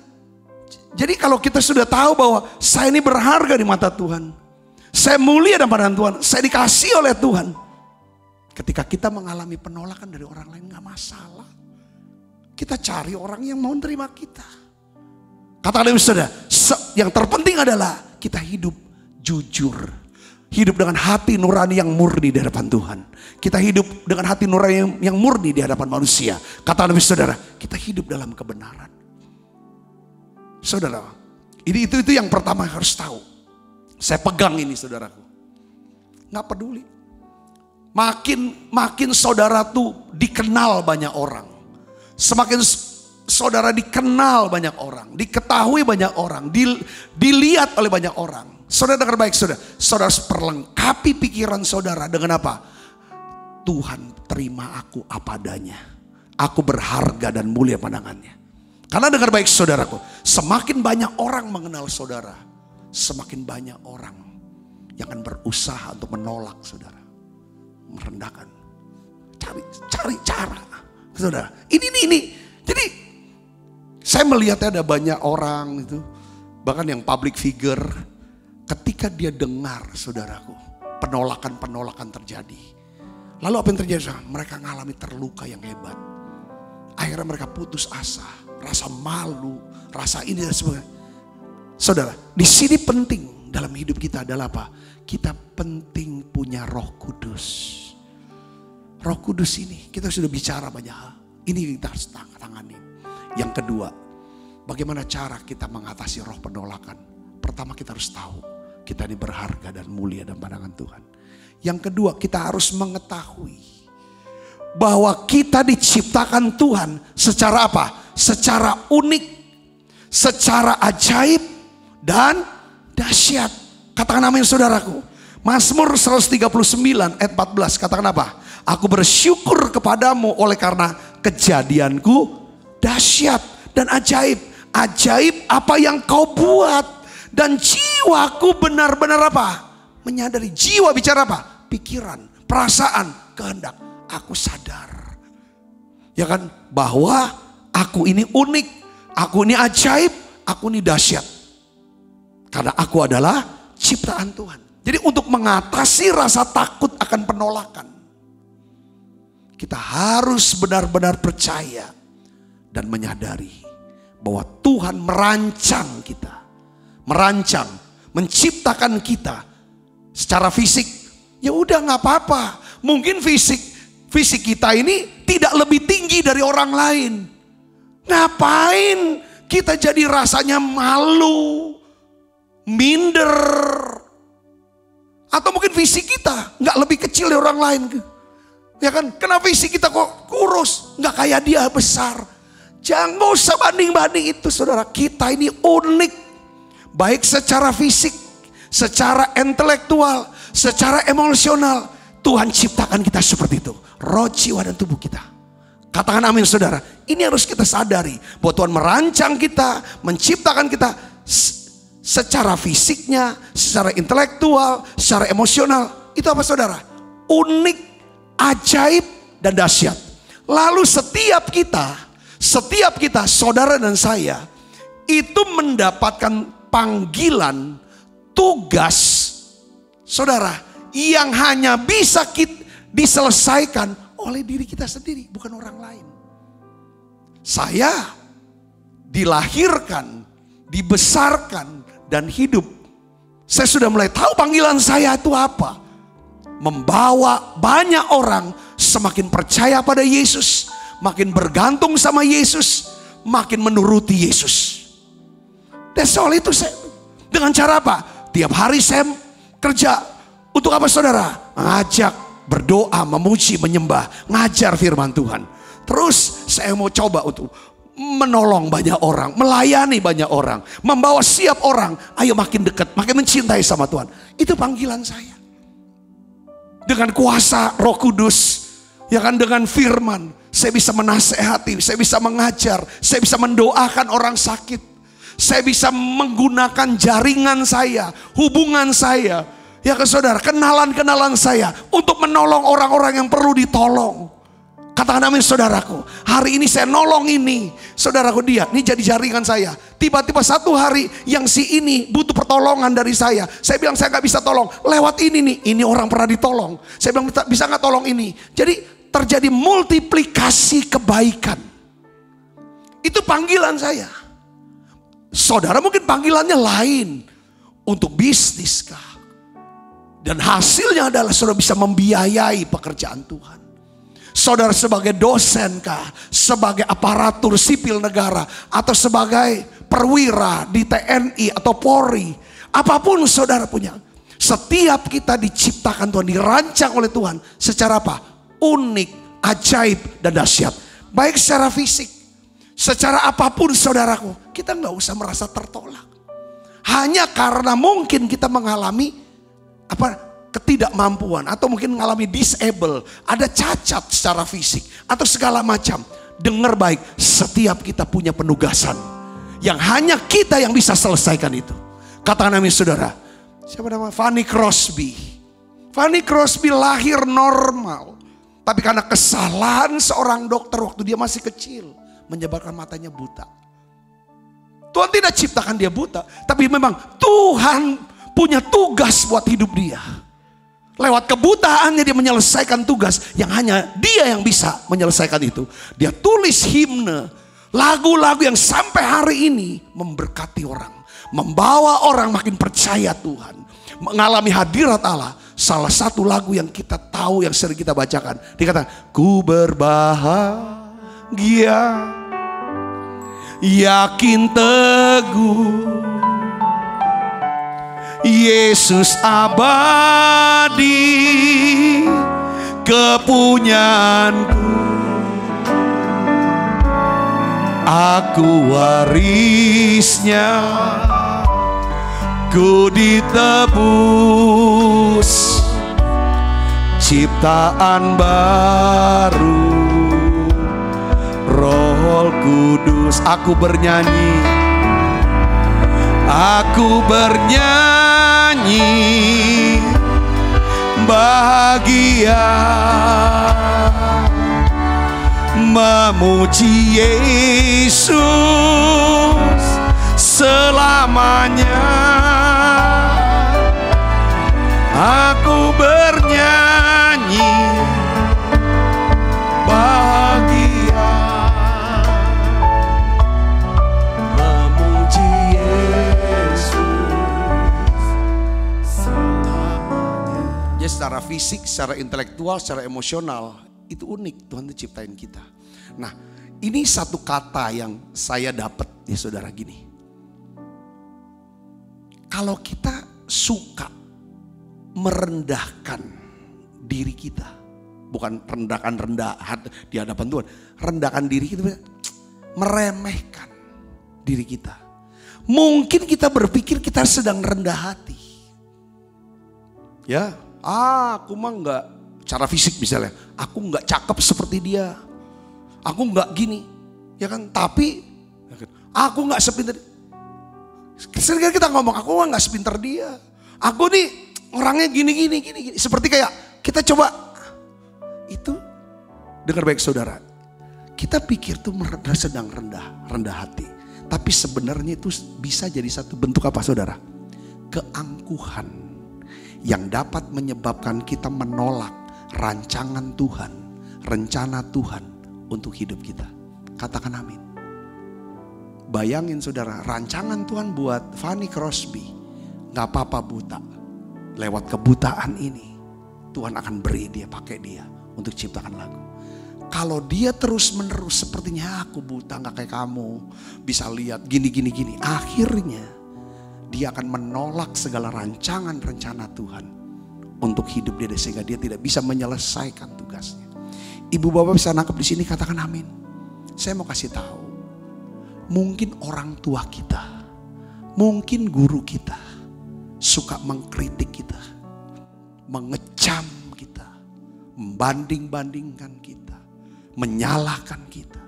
Jadi kalau kita sudah tahu bahwa saya ini berharga di mata Tuhan. Saya mulia dalam pandangan Tuhan. Saya dikasihi oleh Tuhan. Ketika kita mengalami penolakan dari orang lain gak masalah. Kita cari orang yang mau terima kita. Katakan amin saudara. Yang terpenting adalah kita hidup jujur. Hidup dengan hati nurani yang murni di hadapan Tuhan. Kita hidup dengan hati nurani yang murni di hadapan manusia. Kata Nabi saudara, kita hidup dalam kebenaran. Saudara, itu yang pertama harus tahu. Saya pegang ini saudaraku. Nggak peduli. Makin saudara tuh dikenal banyak orang. Semakin saudara dikenal banyak orang, diketahui banyak orang, dilihat oleh banyak orang. Saudara dengar baik saudara. Saudara harus perlengkapi pikiran saudara dengan apa? Tuhan terima aku apa adanya. Aku berharga dan mulia pandangannya. Karena dengar baik saudaraku. Semakin banyak orang mengenal saudara. semakin banyak orang yang akan berusaha untuk menolak saudara. Merendahkan. Cari cara. Saudara, ini. Jadi saya melihatnya ada banyak orang itu, bahkan yang public figure, ketika dia dengar saudaraku, penolakan terjadi. Lalu apa yang terjadi? Mereka mengalami terluka yang hebat. Akhirnya mereka putus asa, rasa malu, rasa ini dan sebagainya. Saudara, di sini penting dalam hidup kita adalah apa? Kita penting punya Roh Kudus. Roh Kudus ini, kita sudah bicara banyak hal. Ini kita harus tangani. Yang kedua, bagaimana cara kita mengatasi roh penolakan? Pertama, kita harus tahu kita ini berharga dan mulia dalam pandangan Tuhan. Yang kedua, kita harus mengetahui bahwa kita diciptakan Tuhan secara apa? Secara unik, secara ajaib dan dahsyat. Katakan amin saudaraku. Mazmur 139 ayat 14 katakan apa? Aku bersyukur kepadamu oleh karena kejadianku dahsyat dan ajaib. Ajaib apa yang kau buat. Dan jiwaku benar-benar apa? Menyadari. Jiwa bicara apa? Pikiran, perasaan, kehendak. Aku sadar. Ya kan? Bahwa aku ini unik. Aku ini ajaib. Aku ini dahsyat. Karena aku adalah ciptaan Tuhan. Jadi untuk mengatasi rasa takut akan penolakan, kita harus benar-benar percaya dan menyadari bahwa Tuhan merancang kita. Merancang, menciptakan kita secara fisik. Ya udah gak apa-apa. Mungkin fisik kita ini tidak lebih tinggi dari orang lain. Ngapain kita jadi rasanya malu, minder. Atau mungkin fisik kita gak lebih kecil dari orang lain. Ya kan, kenapa fisik kita kok kurus, gak kayak dia besar. Jangan usah banding-banding itu saudara. Kita ini unik. Baik secara fisik, secara intelektual, secara emosional. Tuhan ciptakan kita seperti itu. Roh, jiwa dan tubuh kita. Katakan amin saudara. Ini harus kita sadari. Bahwa Tuhan merancang kita, menciptakan kita secara fisiknya, secara intelektual, secara emosional. Itu apa saudara? Unik, ajaib, dan dahsyat. Lalu setiap kita, saudara dan saya, itu mendapatkan panggilan, tugas, saudara, yang hanya bisa diselesaikan oleh diri kita sendiri, bukan orang lain. Saya dilahirkan, dibesarkan, dan hidup. Saya sudah mulai tahu panggilan saya itu apa. Membawa banyak orang semakin percaya pada Yesus, makin bergantung sama Yesus, makin menuruti Yesus. Dan soal itu saya, dengan cara apa? Tiap hari saya kerja. Untuk apa saudara? Ngajak, berdoa, memuji, menyembah, ngajar firman Tuhan. Terus saya mau coba untuk menolong banyak orang, melayani banyak orang, membawa siap orang, ayo makin dekat, makin mencintai sama Tuhan. Itu panggilan saya. Dengan kuasa Roh Kudus, ya kan, dengan firman, saya bisa menasehati, saya bisa mengajar, saya bisa mendoakan orang sakit. Saya bisa menggunakan jaringan saya, hubungan saya, ya ke saudara, kenalan-kenalan saya untuk menolong orang-orang yang perlu ditolong. Katakan amin saudaraku. Hari ini saya nolong ini, saudaraku dia, ini jadi jaringan saya. Tiba-tiba satu hari yang si ini butuh pertolongan dari saya. Saya bilang saya gak bisa tolong, lewat ini nih, ini orang pernah ditolong. Saya bilang bisa gak tolong ini. Jadi terjadi multiplikasi kebaikan. Itu panggilan saya. Saudara mungkin panggilannya lain, untuk bisnis kah? Dan hasilnya adalah saudara bisa membiayai pekerjaan Tuhan. Saudara sebagai dosen kah? Sebagai aparatur sipil negara? Atau sebagai perwira di TNI atau Polri? Apapun saudara punya. Setiap kita diciptakan Tuhan, dirancang oleh Tuhan. Secara apa? Unik, ajaib, dan dahsyat. Baik secara fisik, secara apapun saudaraku, kita nggak usah merasa tertolak. Hanya karena mungkin kita mengalami ketidakmampuan, atau mungkin mengalami disable, ada cacat secara fisik atau segala macam. Dengar baik, setiap kita punya penugasan yang hanya kita yang bisa selesaikan itu. Katakan amin saudara. Siapa nama? Fanny Crosby. Fanny Crosby lahir normal. Tapi karena kesalahan seorang dokter waktu dia masih kecil, menyebabkan matanya buta. Tuhan tidak ciptakan dia buta, tapi memang Tuhan punya tugas buat hidup dia. Lewat kebutaannya dia menyelesaikan tugas yang hanya dia yang bisa menyelesaikan itu. Dia tulis himne, lagu-lagu yang sampai hari ini memberkati orang. Membawa orang makin percaya Tuhan. Mengalami hadirat Allah. Salah satu lagu yang kita tahu yang sering kita bacakan. Dikatakan, ku berbahagia, yakin teguh, Yesus abadi kepunyaanku, aku warisnya, ku ditebus, ciptaan baru, Roh Kudus. Aku bernyanyi, bahagia, memuji Yesus selamanya. Aku bernyanyi bahagia, memuji Yesus selamanya. Ya, secara fisik, secara intelektual, secara emosional itu unik. Tuhan itu ciptain kita. Nah, ini satu kata yang saya dapat ya saudara, gini. Kalau kita suka merendahkan diri kita, bukan rendah di hadapan Tuhan, rendahkan diri kita, meremehkan diri kita. Mungkin kita berpikir kita sedang rendah hati. Ya, aku mah enggak, cara fisik misalnya, aku enggak cakep seperti dia, aku enggak gini, ya kan? Tapi aku enggak sepintar. Sering kita ngomong, aku enggak sepintar dia, aku nih orangnya gini. Seperti kayak kita coba itu, dengar baik saudara. Kita pikir tuh sedang rendah hati. Tapi sebenarnya itu bisa jadi satu bentuk apa saudara? Keangkuhan yang dapat menyebabkan kita menolak rancangan Tuhan, rencana Tuhan untuk hidup kita. Katakan amin. Bayangin saudara, rancangan Tuhan buat Fanny Crosby, gak apa-apa buta. Lewat kebutaan ini Tuhan akan beri dia, pakai dia untuk ciptakan lagu. Kalau dia terus menerus sepertinya aku buta, gak kayak kamu, bisa lihat gini. Akhirnya dia akan menolak segala rancangan rencana Tuhan untuk hidup dia, sehingga dia tidak bisa menyelesaikan tugasnya. Ibu bapak bisa nangkep di sini, katakan amin. Saya mau kasih tahu, mungkin orang tua kita, mungkin guru kita suka mengkritik kita, mengecam kita, membanding-bandingkan kita, menyalahkan kita.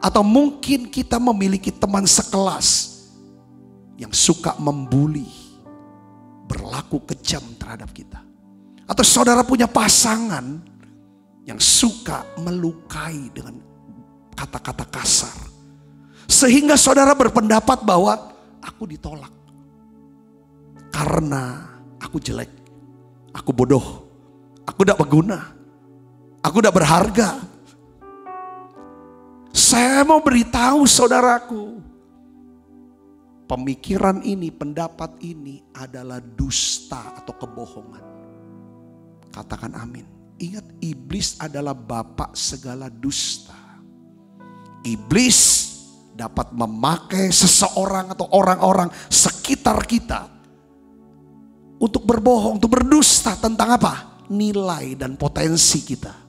Atau mungkin kita memiliki teman sekelas yang suka membuli, berlaku kejam terhadap kita. Atau saudara punya pasangan yang suka melukai dengan kata-kata kasar. Sehingga saudara berpendapat bahwa aku ditolak karena aku jelek, aku bodoh, aku tidak berguna, aku tidak berharga. Saya mau beritahu saudaraku, pemikiran ini, pendapat ini adalah dusta atau kebohongan. Katakan amin. Ingat, iblis adalah bapak segala dusta. Iblis dapat memakai seseorang atau orang-orang sekitar kita untuk berbohong, untuk berdusta tentang apa? Nilai dan potensi kita.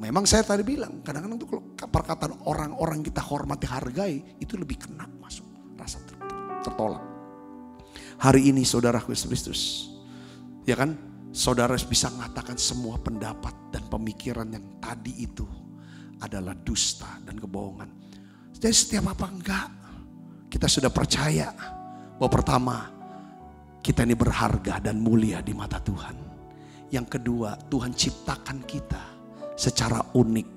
Memang saya tadi bilang, kadang-kadang tuh kalau perkataan orang-orang kita hormati, hargai, itu lebih kena masuk, rasa tertolak. Hari ini saudara Kristus, ya kan? Saudara bisa mengatakan semua pendapat dan pemikiran yang tadi itu adalah dusta dan kebohongan. Jadi setiap apa enggak, kita sudah percaya bahwa pertama, kita ini berharga dan mulia di mata Tuhan. Yang kedua, Tuhan ciptakan kita secara unik,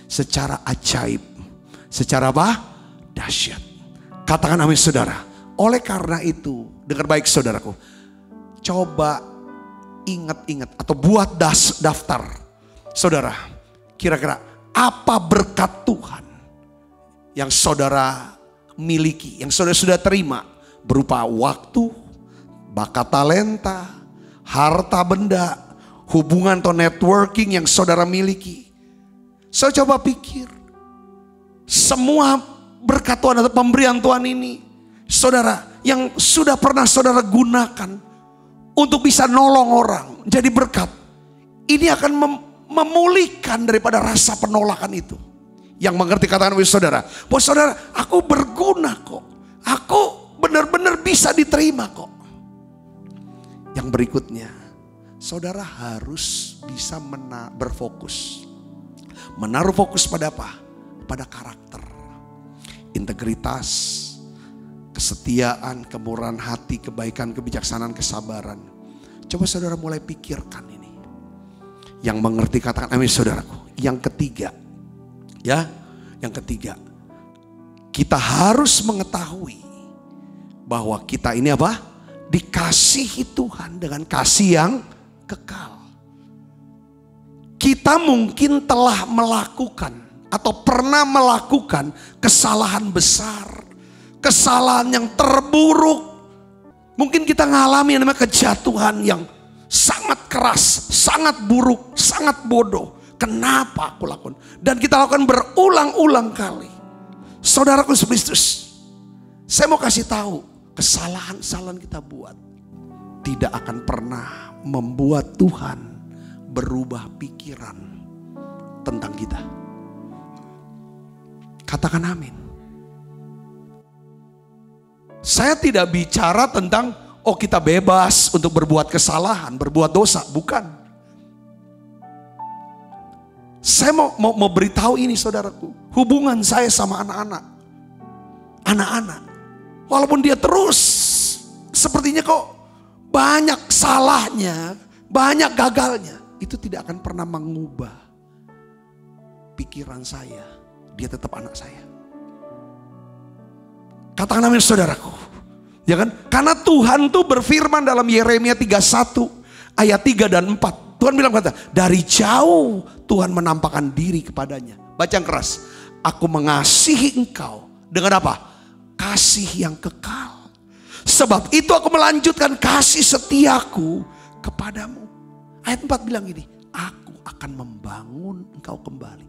secara ajaib, secara apa? Dahsyat. Katakan amin saudara. Oleh karena itu, dengar baik saudaraku, coba ingat-ingat atau buat daftar. Saudara, kira-kira apa berkat Tuhan yang saudara miliki, yang saudara sudah terima berupa waktu, bakat talenta, harta benda, hubungan atau networking yang saudara miliki. Saya coba pikir, semua berkat Tuhan atau pemberian Tuhan ini, saudara, yang sudah pernah saudara gunakan untuk bisa nolong orang, jadi berkat. Ini akan memulihkan daripada rasa penolakan itu. Yang mengerti katakan saudara, bahwa saudara, aku berguna kok. Aku benar-benar bisa diterima kok. Yang berikutnya, saudara harus bisa berfokus. Menaruh fokus pada apa? Pada karakter, integritas, kesetiaan, kemurahan hati, kebaikan, kebijaksanaan, kesabaran. Coba saudara mulai pikirkan ini. Yang mengerti katakan amin saudaraku. Yang ketiga, ya, yang ketiga, kita harus mengetahui bahwa kita ini apa? Dikasihi Tuhan dengan kasih yang kekal. Kita mungkin telah melakukan atau pernah melakukan kesalahan besar, kesalahan yang terburuk. Mungkin kita ngalami yang namanya kejatuhan yang sangat keras, sangat buruk, sangat bodoh. Kenapa aku lakukan? Dan kita lakukan berulang-ulang kali. Saudaraku Kristus, saya mau kasih tahu, kesalahan-kesalahan kita buat tidak akan pernah membuat Tuhan berubah pikiran tentang kita. Katakan amin. Saya tidak bicara tentang kita bebas untuk berbuat kesalahan, berbuat dosa, bukan. Saya mau beritahu ini saudaraku, hubungan saya sama anak-anak, walaupun dia terus sepertinya kok banyak salahnya, banyak gagalnya, itu tidak akan pernah mengubah pikiran saya, dia tetap anak saya. Katakan amin saudaraku. Ya kan? Karena Tuhan tuh berfirman dalam Yeremia 31 ayat 3 dan 4. Tuhan bilang kata, dari jauh Tuhan menampakkan diri kepadanya. Baca yang keras. Aku mengasihi engkau dengan apa? Kasih yang kekal. Sebab itu aku melanjutkan kasih setiaku kepadamu. Ayat 4 bilang gini, aku akan membangun engkau kembali.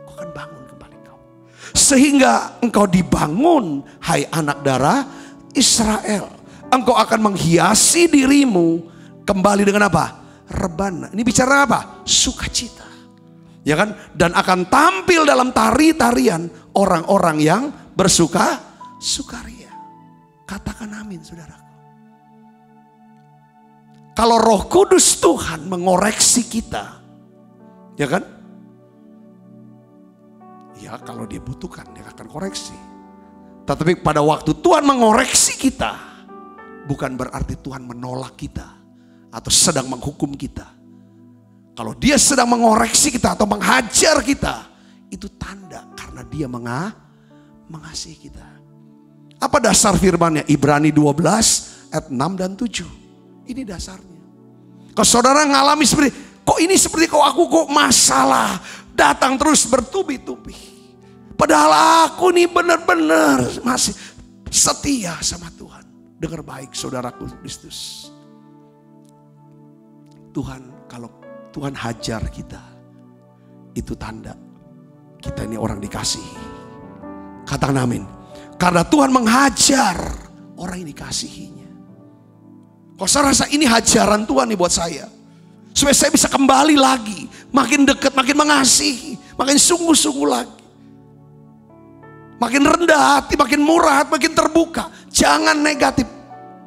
Aku akan bangun kembali engkau. Sehingga engkau dibangun, hai anak darah Israel. Engkau akan menghiasi dirimu kembali dengan apa? Rebana. Ini bicara apa? Sukacita. Ya kan? Dan akan tampil dalam tari-tarian orang-orang yang sukaria. Katakan amin saudaraku. Kalau Roh Kudus Tuhan mengoreksi kita, ya kan? Ya kalau dia butuhkan dia akan koreksi. Tetapi pada waktu Tuhan mengoreksi kita, bukan berarti Tuhan menolak kita atau sedang menghukum kita. Kalau dia sedang mengoreksi kita atau menghajar kita, itu tanda karena dia mengasihi kita. Apa dasar firmannya? Ibrani 12 ayat 6 dan 7. Ini dasarnya. Kalau saudara ngalami seperti kok aku masalah datang terus bertubi-tubi. Padahal aku nih benar-benar masih setia sama Tuhan. Dengar baik saudaraku Kristus. Kalau Tuhan hajar kita, itu tanda kita ini orang dikasihi. Katakan amin. Karena Tuhan menghajar orang yang dikasihinya. Kalau saya rasa ini hajaran Tuhan nih buat saya. Supaya saya bisa kembali lagi. Makin dekat, makin mengasihi. Makin sungguh-sungguh lagi. Makin rendah hati, makin murah hati, makin terbuka. Jangan negatif.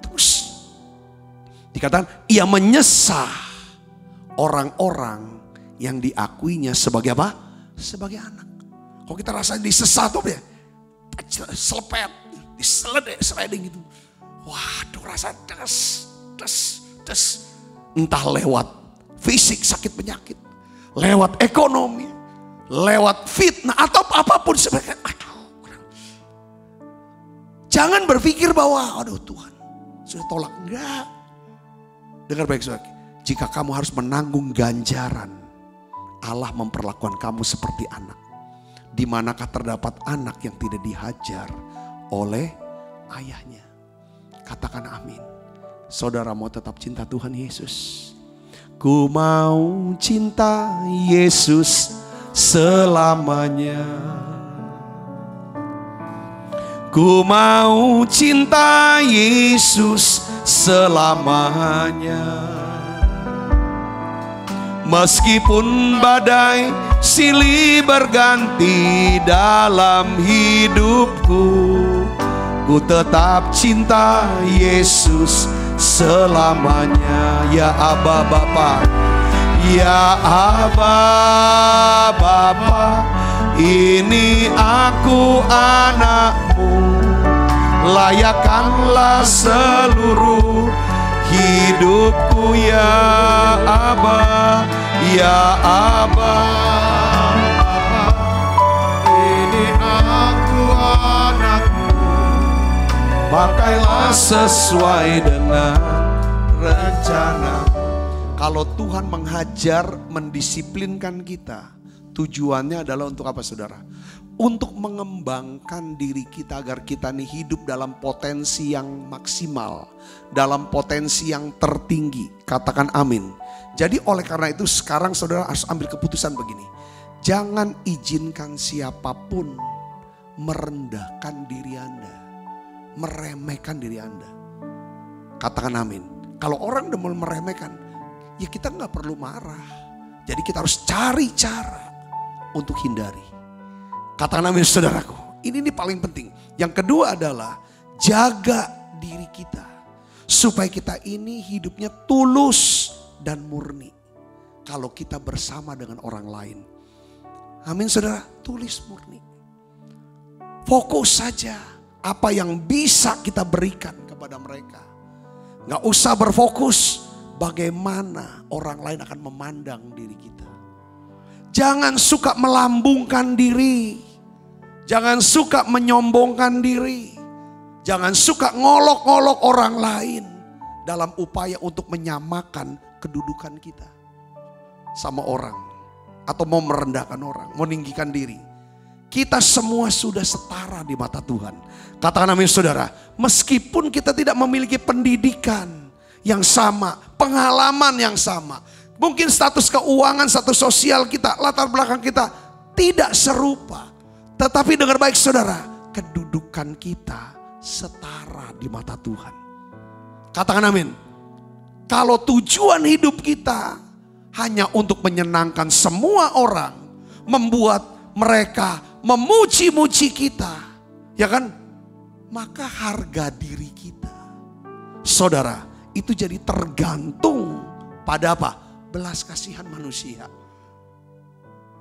Terus. Dikatakan, ia menyesah orang-orang yang diakuinya sebagai apa? Sebagai anak. Kalau kita rasa disesat tuh ya. Selepet. sliding gitu. Waduh, rasa des. Entah lewat fisik sakit penyakit, lewat ekonomi, lewat fitnah atau apapun sebenarnya. Jangan berpikir bahwa aduh Tuhan sudah tolak. Enggak. Dengar baik saudara. Jika kamu harus menanggung ganjaran, Allah memperlakukan kamu seperti anak. Di manakah terdapat anak yang tidak dihajar oleh ayahnya? Katakan amin. Saudara mau tetap cinta Tuhan Yesus? Ku mau cinta Yesus selamanya. Ku mau cinta Yesus selamanya. Meskipun badai silih berganti dalam hidupku, ku tetap cinta Yesus selamanya. Ya Aba Bapa, ya Aba Bapa, ini aku anakmu, layakkanlah seluruh hidupku ya Aba, ya Aba. Ini aku anakmu, Pakailah sesuai dengan rencana. Kalau Tuhan menghajar, mendisiplinkan kita, tujuannya adalah untuk apa saudara? Untuk mengembangkan diri kita agar kita nih hidup dalam potensi yang maksimal, dalam potensi yang tertinggi. Katakan amin. Jadi oleh karena itu sekarang saudara harus ambil keputusan begini. Jangan izinkan siapapun merendahkan diri Anda, meremehkan diri Anda. Katakan amin. Kalau orang udah mulai meremehkan, ya kita nggak perlu marah. Jadi kita harus cari cara untuk hindari. Katakan amin saudaraku. Ini paling penting. Yang kedua adalah jaga diri kita. Supaya kita ini hidupnya tulus dan murni. Kalau kita bersama dengan orang lain. Amin saudara, tulis murni. Fokus saja apa yang bisa kita berikan kepada mereka. Gak usah berfokus bagaimana orang lain akan memandang diri kita. Jangan suka melambungkan diri. Jangan suka menyombongkan diri. Jangan suka ngolok-ngolok orang lain dalam upaya untuk menyamakan kedudukan kita sama orang. Atau mau merendahkan orang, mau meninggikan diri. Kita semua sudah setara di mata Tuhan. Katakan amin saudara. Meskipun kita tidak memiliki pendidikan yang sama, pengalaman yang sama. Mungkin status keuangan, status sosial kita, latar belakang kita tidak serupa. Tetapi dengar baik saudara, kedudukan kita setara di mata Tuhan. Katakan amin. Kalau tujuan hidup kita hanya untuk menyenangkan semua orang, membuat mereka memuji-muji kita, ya kan? Maka harga diri kita, saudara, itu jadi tergantung pada apa? Belas kasihan manusia.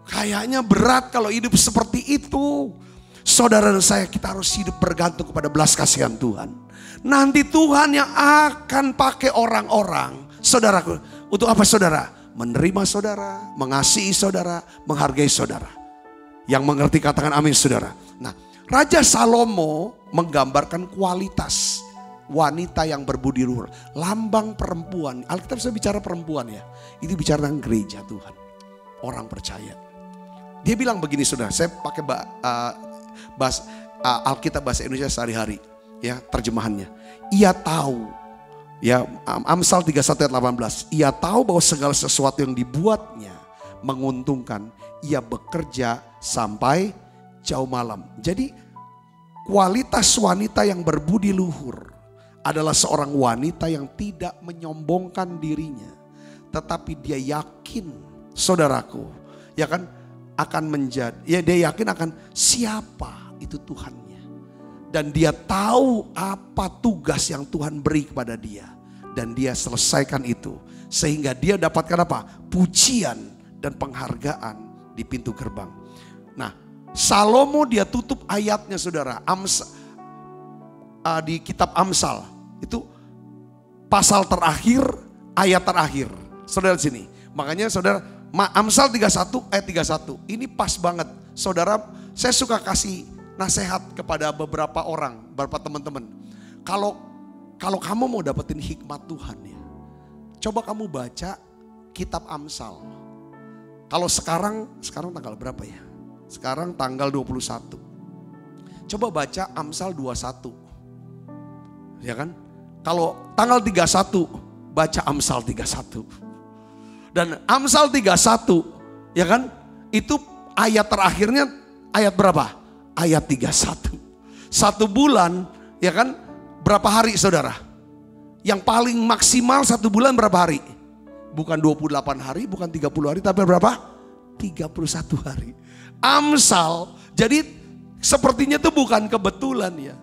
Kayaknya berat kalau hidup seperti itu. Saudara dan saya, kita harus hidup bergantung kepada belas kasihan Tuhan. Nanti Tuhan yang akan pakai orang-orang, saudaraku, untuk apa saudara? Menerima saudara, mengasihi saudara, menghargai saudara. Yang mengerti katakan amin saudara. Nah, Raja Salomo menggambarkan kualitas wanita yang berbudi luhur. Lambang perempuan, Alkitab saya bicara perempuan ya. Ini bicara tentang gereja Tuhan, orang percaya. Dia bilang begini saudara, saya pakai Alkitab bahasa Indonesia sehari-hari ya terjemahannya. Ia tahu ya, Amsal 31 ayat 18. Ia tahu bahwa segala sesuatu yang dibuatnya menguntungkan. Ia bekerja sampai jauh malam. Jadi kualitas wanita yang berbudi luhur adalah seorang wanita yang tidak menyombongkan dirinya. Tetapi dia yakin saudaraku ya kan akan menjadi, ya dia yakin akan siapa itu Tuhannya. Dan dia tahu apa tugas yang Tuhan beri kepada dia. Dan dia selesaikan itu. Sehingga dia dapatkan apa? Pujian dan penghargaan di pintu gerbang. Nah, Salomo dia tutup ayatnya saudara. di kitab Amsal. Itu pasal terakhir, ayat terakhir. Saudara di sini. Makanya saudara, Amsal 31 ayat 31. Ini pas banget. Saudara, saya suka kasih nasihat kepada beberapa orang, beberapa teman-teman. Kalau kamu mau dapetin hikmat Tuhan ya, coba kamu baca kitab Amsal. Kalau sekarang tanggal berapa ya? Sekarang tanggal 21. Coba baca Amsal 21. Ya kan? Kalau tanggal 31, baca Amsal 31. Dan Amsal 31, ya kan? Itu ayat terakhirnya ayat berapa? Ayat 31. 1 bulan, ya kan? Berapa hari saudara? Yang paling maksimal 1 bulan berapa hari? Bukan 28 hari, bukan 30 hari, tapi berapa? 31 hari. Amsal, jadi sepertinya itu bukan kebetulan ya.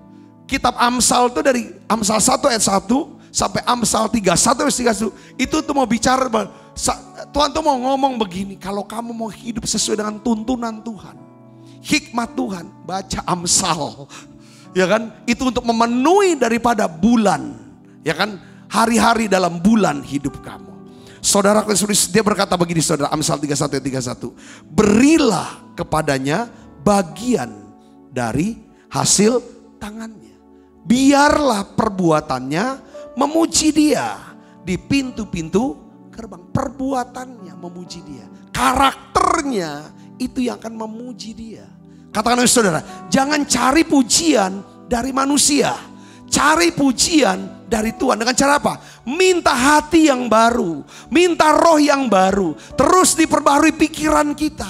Kitab Amsal itu dari Amsal 1 ayat 1 sampai Amsal 31 ayat 31. Itu tuh mau bicara, Tuhan tuh mau ngomong begini, kalau kamu mau hidup sesuai dengan tuntunan Tuhan, hikmat Tuhan, baca Amsal. Ya kan? Itu untuk memenuhi daripada bulan. Ya kan? Hari-hari dalam bulan hidup kamu. Saudara, dia berkata begini saudara, Amsal 31 ayat 31. Berilah kepadanya bagian dari hasil tangannya. Biarlah perbuatannya memuji dia di pintu-pintu gerbang. Perbuatannya memuji dia. Karakternya itu yang akan memuji dia. Katakan saudara, jangan cari pujian dari manusia. Cari pujian dari Tuhan. Dengan cara apa? Minta hati yang baru. Minta roh yang baru. Terus diperbarui pikiran kita.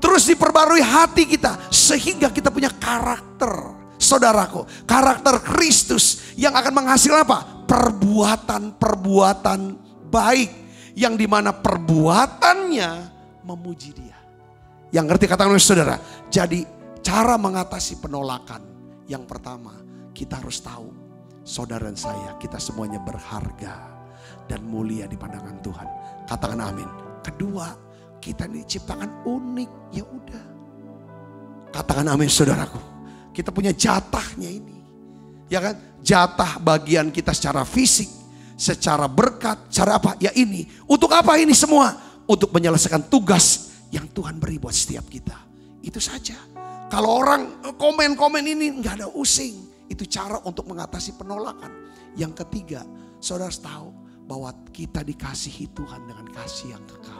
Terus diperbarui hati kita. Sehingga kita punya karakter. Saudaraku, karakter Kristus yang akan menghasilkan apa? Perbuatan-perbuatan baik. Yang dimana perbuatannya memuji dia. Yang ngerti katakan saudara. Jadi cara mengatasi penolakan. Yang pertama, kita harus tahu saudara dan saya, kita semuanya berharga dan mulia di pandangan Tuhan. Katakan amin. Kedua, kita diciptakan unik. Ya udah. Katakan amin saudaraku. Kita punya jatahnya ini. Ya kan? Jatah bagian kita secara fisik, secara berkat, cara apa? Ya ini. Untuk apa ini semua? Untuk menyelesaikan tugas yang Tuhan beri buat setiap kita. Itu saja. Kalau orang komen-komen ini nggak ada using. Itu cara untuk mengatasi penolakan. Yang ketiga, saudara tahu bahwa kita dikasihi Tuhan dengan kasih yang kekal.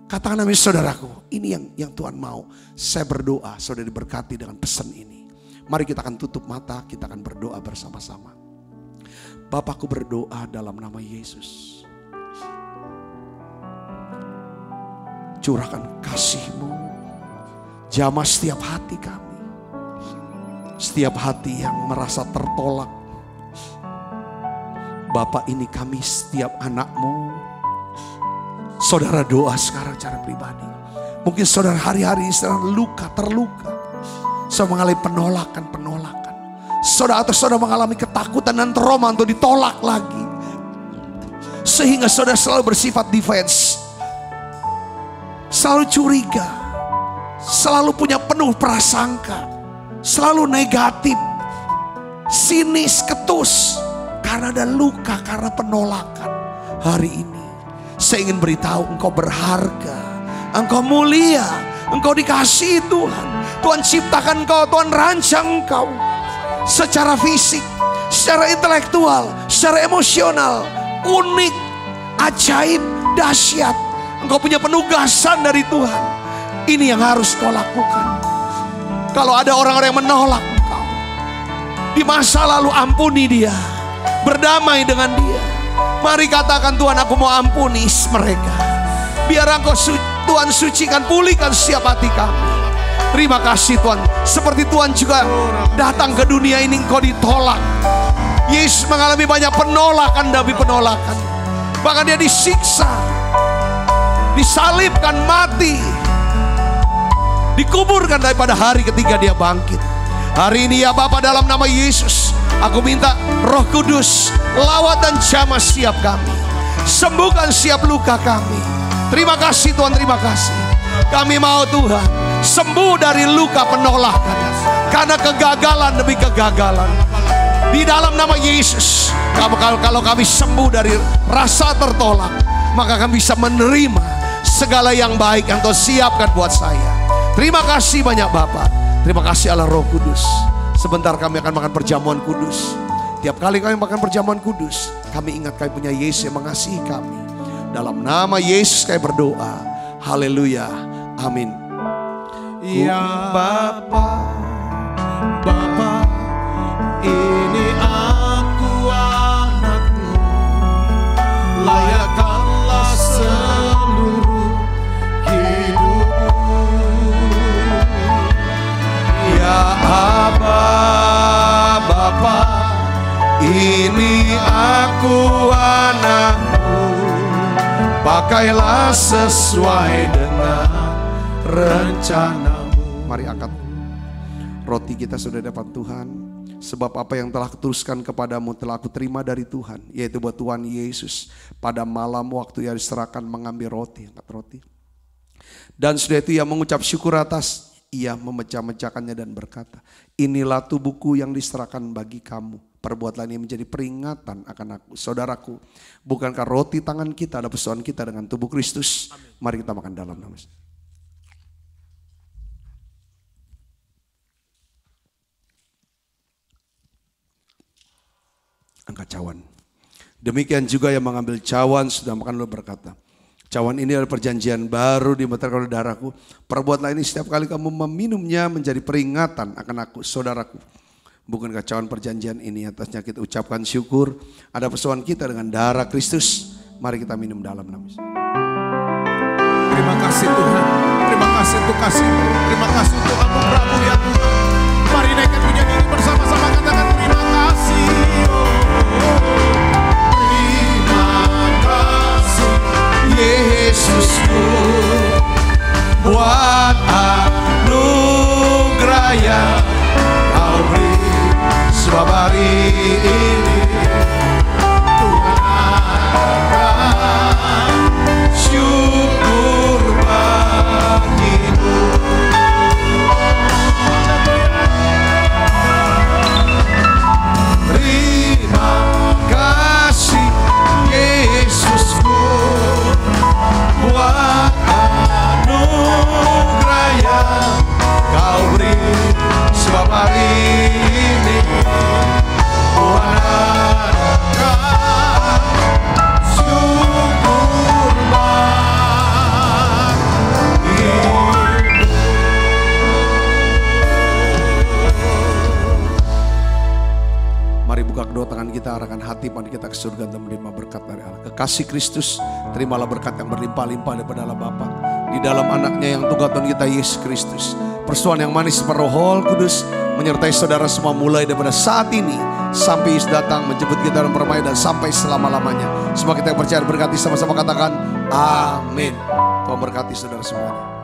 Katakan amin saudaraku. Ini yang Tuhan mau. Saya berdoa saudara diberkati dengan pesan ini. Mari kita akan tutup mata, kita akan berdoa bersama-sama. Bapakku berdoa dalam nama Yesus. Curahkan kasih-Mu, jamah setiap hati kami. Setiap hati yang merasa tertolak. Bapak, ini kami setiap anak-Mu. Saudara doa sekarang secara pribadi. Mungkin saudara hari-hari ini sedang terluka. Saudara mengalami penolakan. Saudara atau saudara mengalami ketakutan dan trauma untuk ditolak lagi. Sehingga saudara selalu bersifat defense. Selalu curiga, selalu punya penuh prasangka, selalu negatif, sinis, ketus, karena ada luka, karena penolakan. Hari ini saya ingin beritahu engkau berharga, engkau mulia, engkau dikasihi Tuhan. Tuhan ciptakan engkau, Tuhan rancang engkau secara fisik, secara intelektual, secara emosional, unik, ajaib, dahsyat. Engkau punya penugasan dari Tuhan. Ini yang harus kau lakukan. Kalau ada orang-orang yang menolak engkau, di masa lalu ampuni dia. Berdamai dengan dia. Mari katakan, Tuhan, aku mau ampuni mereka. Biar engkau Tuhan sucikan, pulihkan setiap hati kami. Terima kasih Tuhan. Seperti Tuhan juga datang ke dunia ini, engkau ditolak. Yesus mengalami banyak penolakan demi penolakan. Bahkan dia disiksa, disalibkan, mati, dikuburkan, daripada hari ketiga dia bangkit. Hari ini ya Bapa, dalam nama Yesus, aku minta Roh Kudus lawat dan jamah setiap kami. Sembuhkan setiap luka kami. Terima kasih Tuhan, terima kasih. Kami mau Tuhan sembuh dari luka penolakan. Karena kegagalan demi kegagalan. Di dalam nama Yesus, kalau kami sembuh dari rasa tertolak, maka kami bisa menerima segala yang baik yang Kau siapkan buat saya. Terima kasih banyak Bapa. Terima kasih Allah Roh Kudus. Sebentar kami akan makan perjamuan kudus. Tiap kali kami makan perjamuan kudus, kami ingat kami punya Yesus yang mengasihi kami. Dalam nama Yesus kami berdoa. Haleluya. Amin. Ya Bapa, Bapa, ini aku anak-Mu, layakkanlah seluruh hidupku. Ya Aba, Bapa, ini aku anak-Mu, pakailah sesuai dengan rencana-Mu. Mari angkat roti kita sudah dapat Tuhan. Sebab apa yang telah kuteruskan kepadamu telah aku terima dari Tuhan, yaitu buat Tuhan Yesus pada malam waktu ia diserahkan mengambil roti. Angkat roti. Dan sudah itu ia mengucap syukur atas, ia memecah-mecahkannya dan berkata, inilah tubuhku yang diserahkan bagi kamu. Perbuatlah ini menjadi peringatan akan aku. Saudaraku, bukankah roti tangan kita ada persoalan kita dengan tubuh Kristus? Mari kita makan dalam nama. Angkat cawan. Demikian juga yang mengambil cawan sudah makan lalu berkata, cawan ini adalah perjanjian baru dimeterkan oleh darahku. Perbuatlah ini setiap kali kamu meminumnya menjadi peringatan akan aku. Saudaraku, bukankah cawan perjanjian ini atasnya kita ucapkan syukur? Ada persoalan kita dengan darah Kristus. Mari kita minum dalam nama Yesus. Terima kasih Tuhan, terima kasih untuk kasih-Mu, terima kasih untuk anugerah-Mu ya Tuhan. Mari naikkan pujian ini bersama-sama, katakan terima kasih. Terima kasih Yesusku buat anugerah yang Kau beri. Sebab hari ini Tuhan syukur bagimu. Terima kasih Yesusku buat anugerah yang Kau beri. Sebab hari ini Tuhan adakan syukur bagimu. Mari buka kedua tangan kita, arahkan hati pada kita ke surga dan menerima berkat dari Allah. Kekasih Kristus, terimalah berkat yang berlimpah-limpah daripada Allah Bapa. Di dalam anaknya yang tunggal Tuhan kita Yesus Kristus. Persoalan yang manis Roh Kudus menyertai saudara semua mulai daripada saat ini sampai Yesus datang menjemput kita dalam permainan dan sampai selama-lamanya. Semua kita yang percaya berkati sama-sama katakan amin. Tuhan berkati saudara semuanya.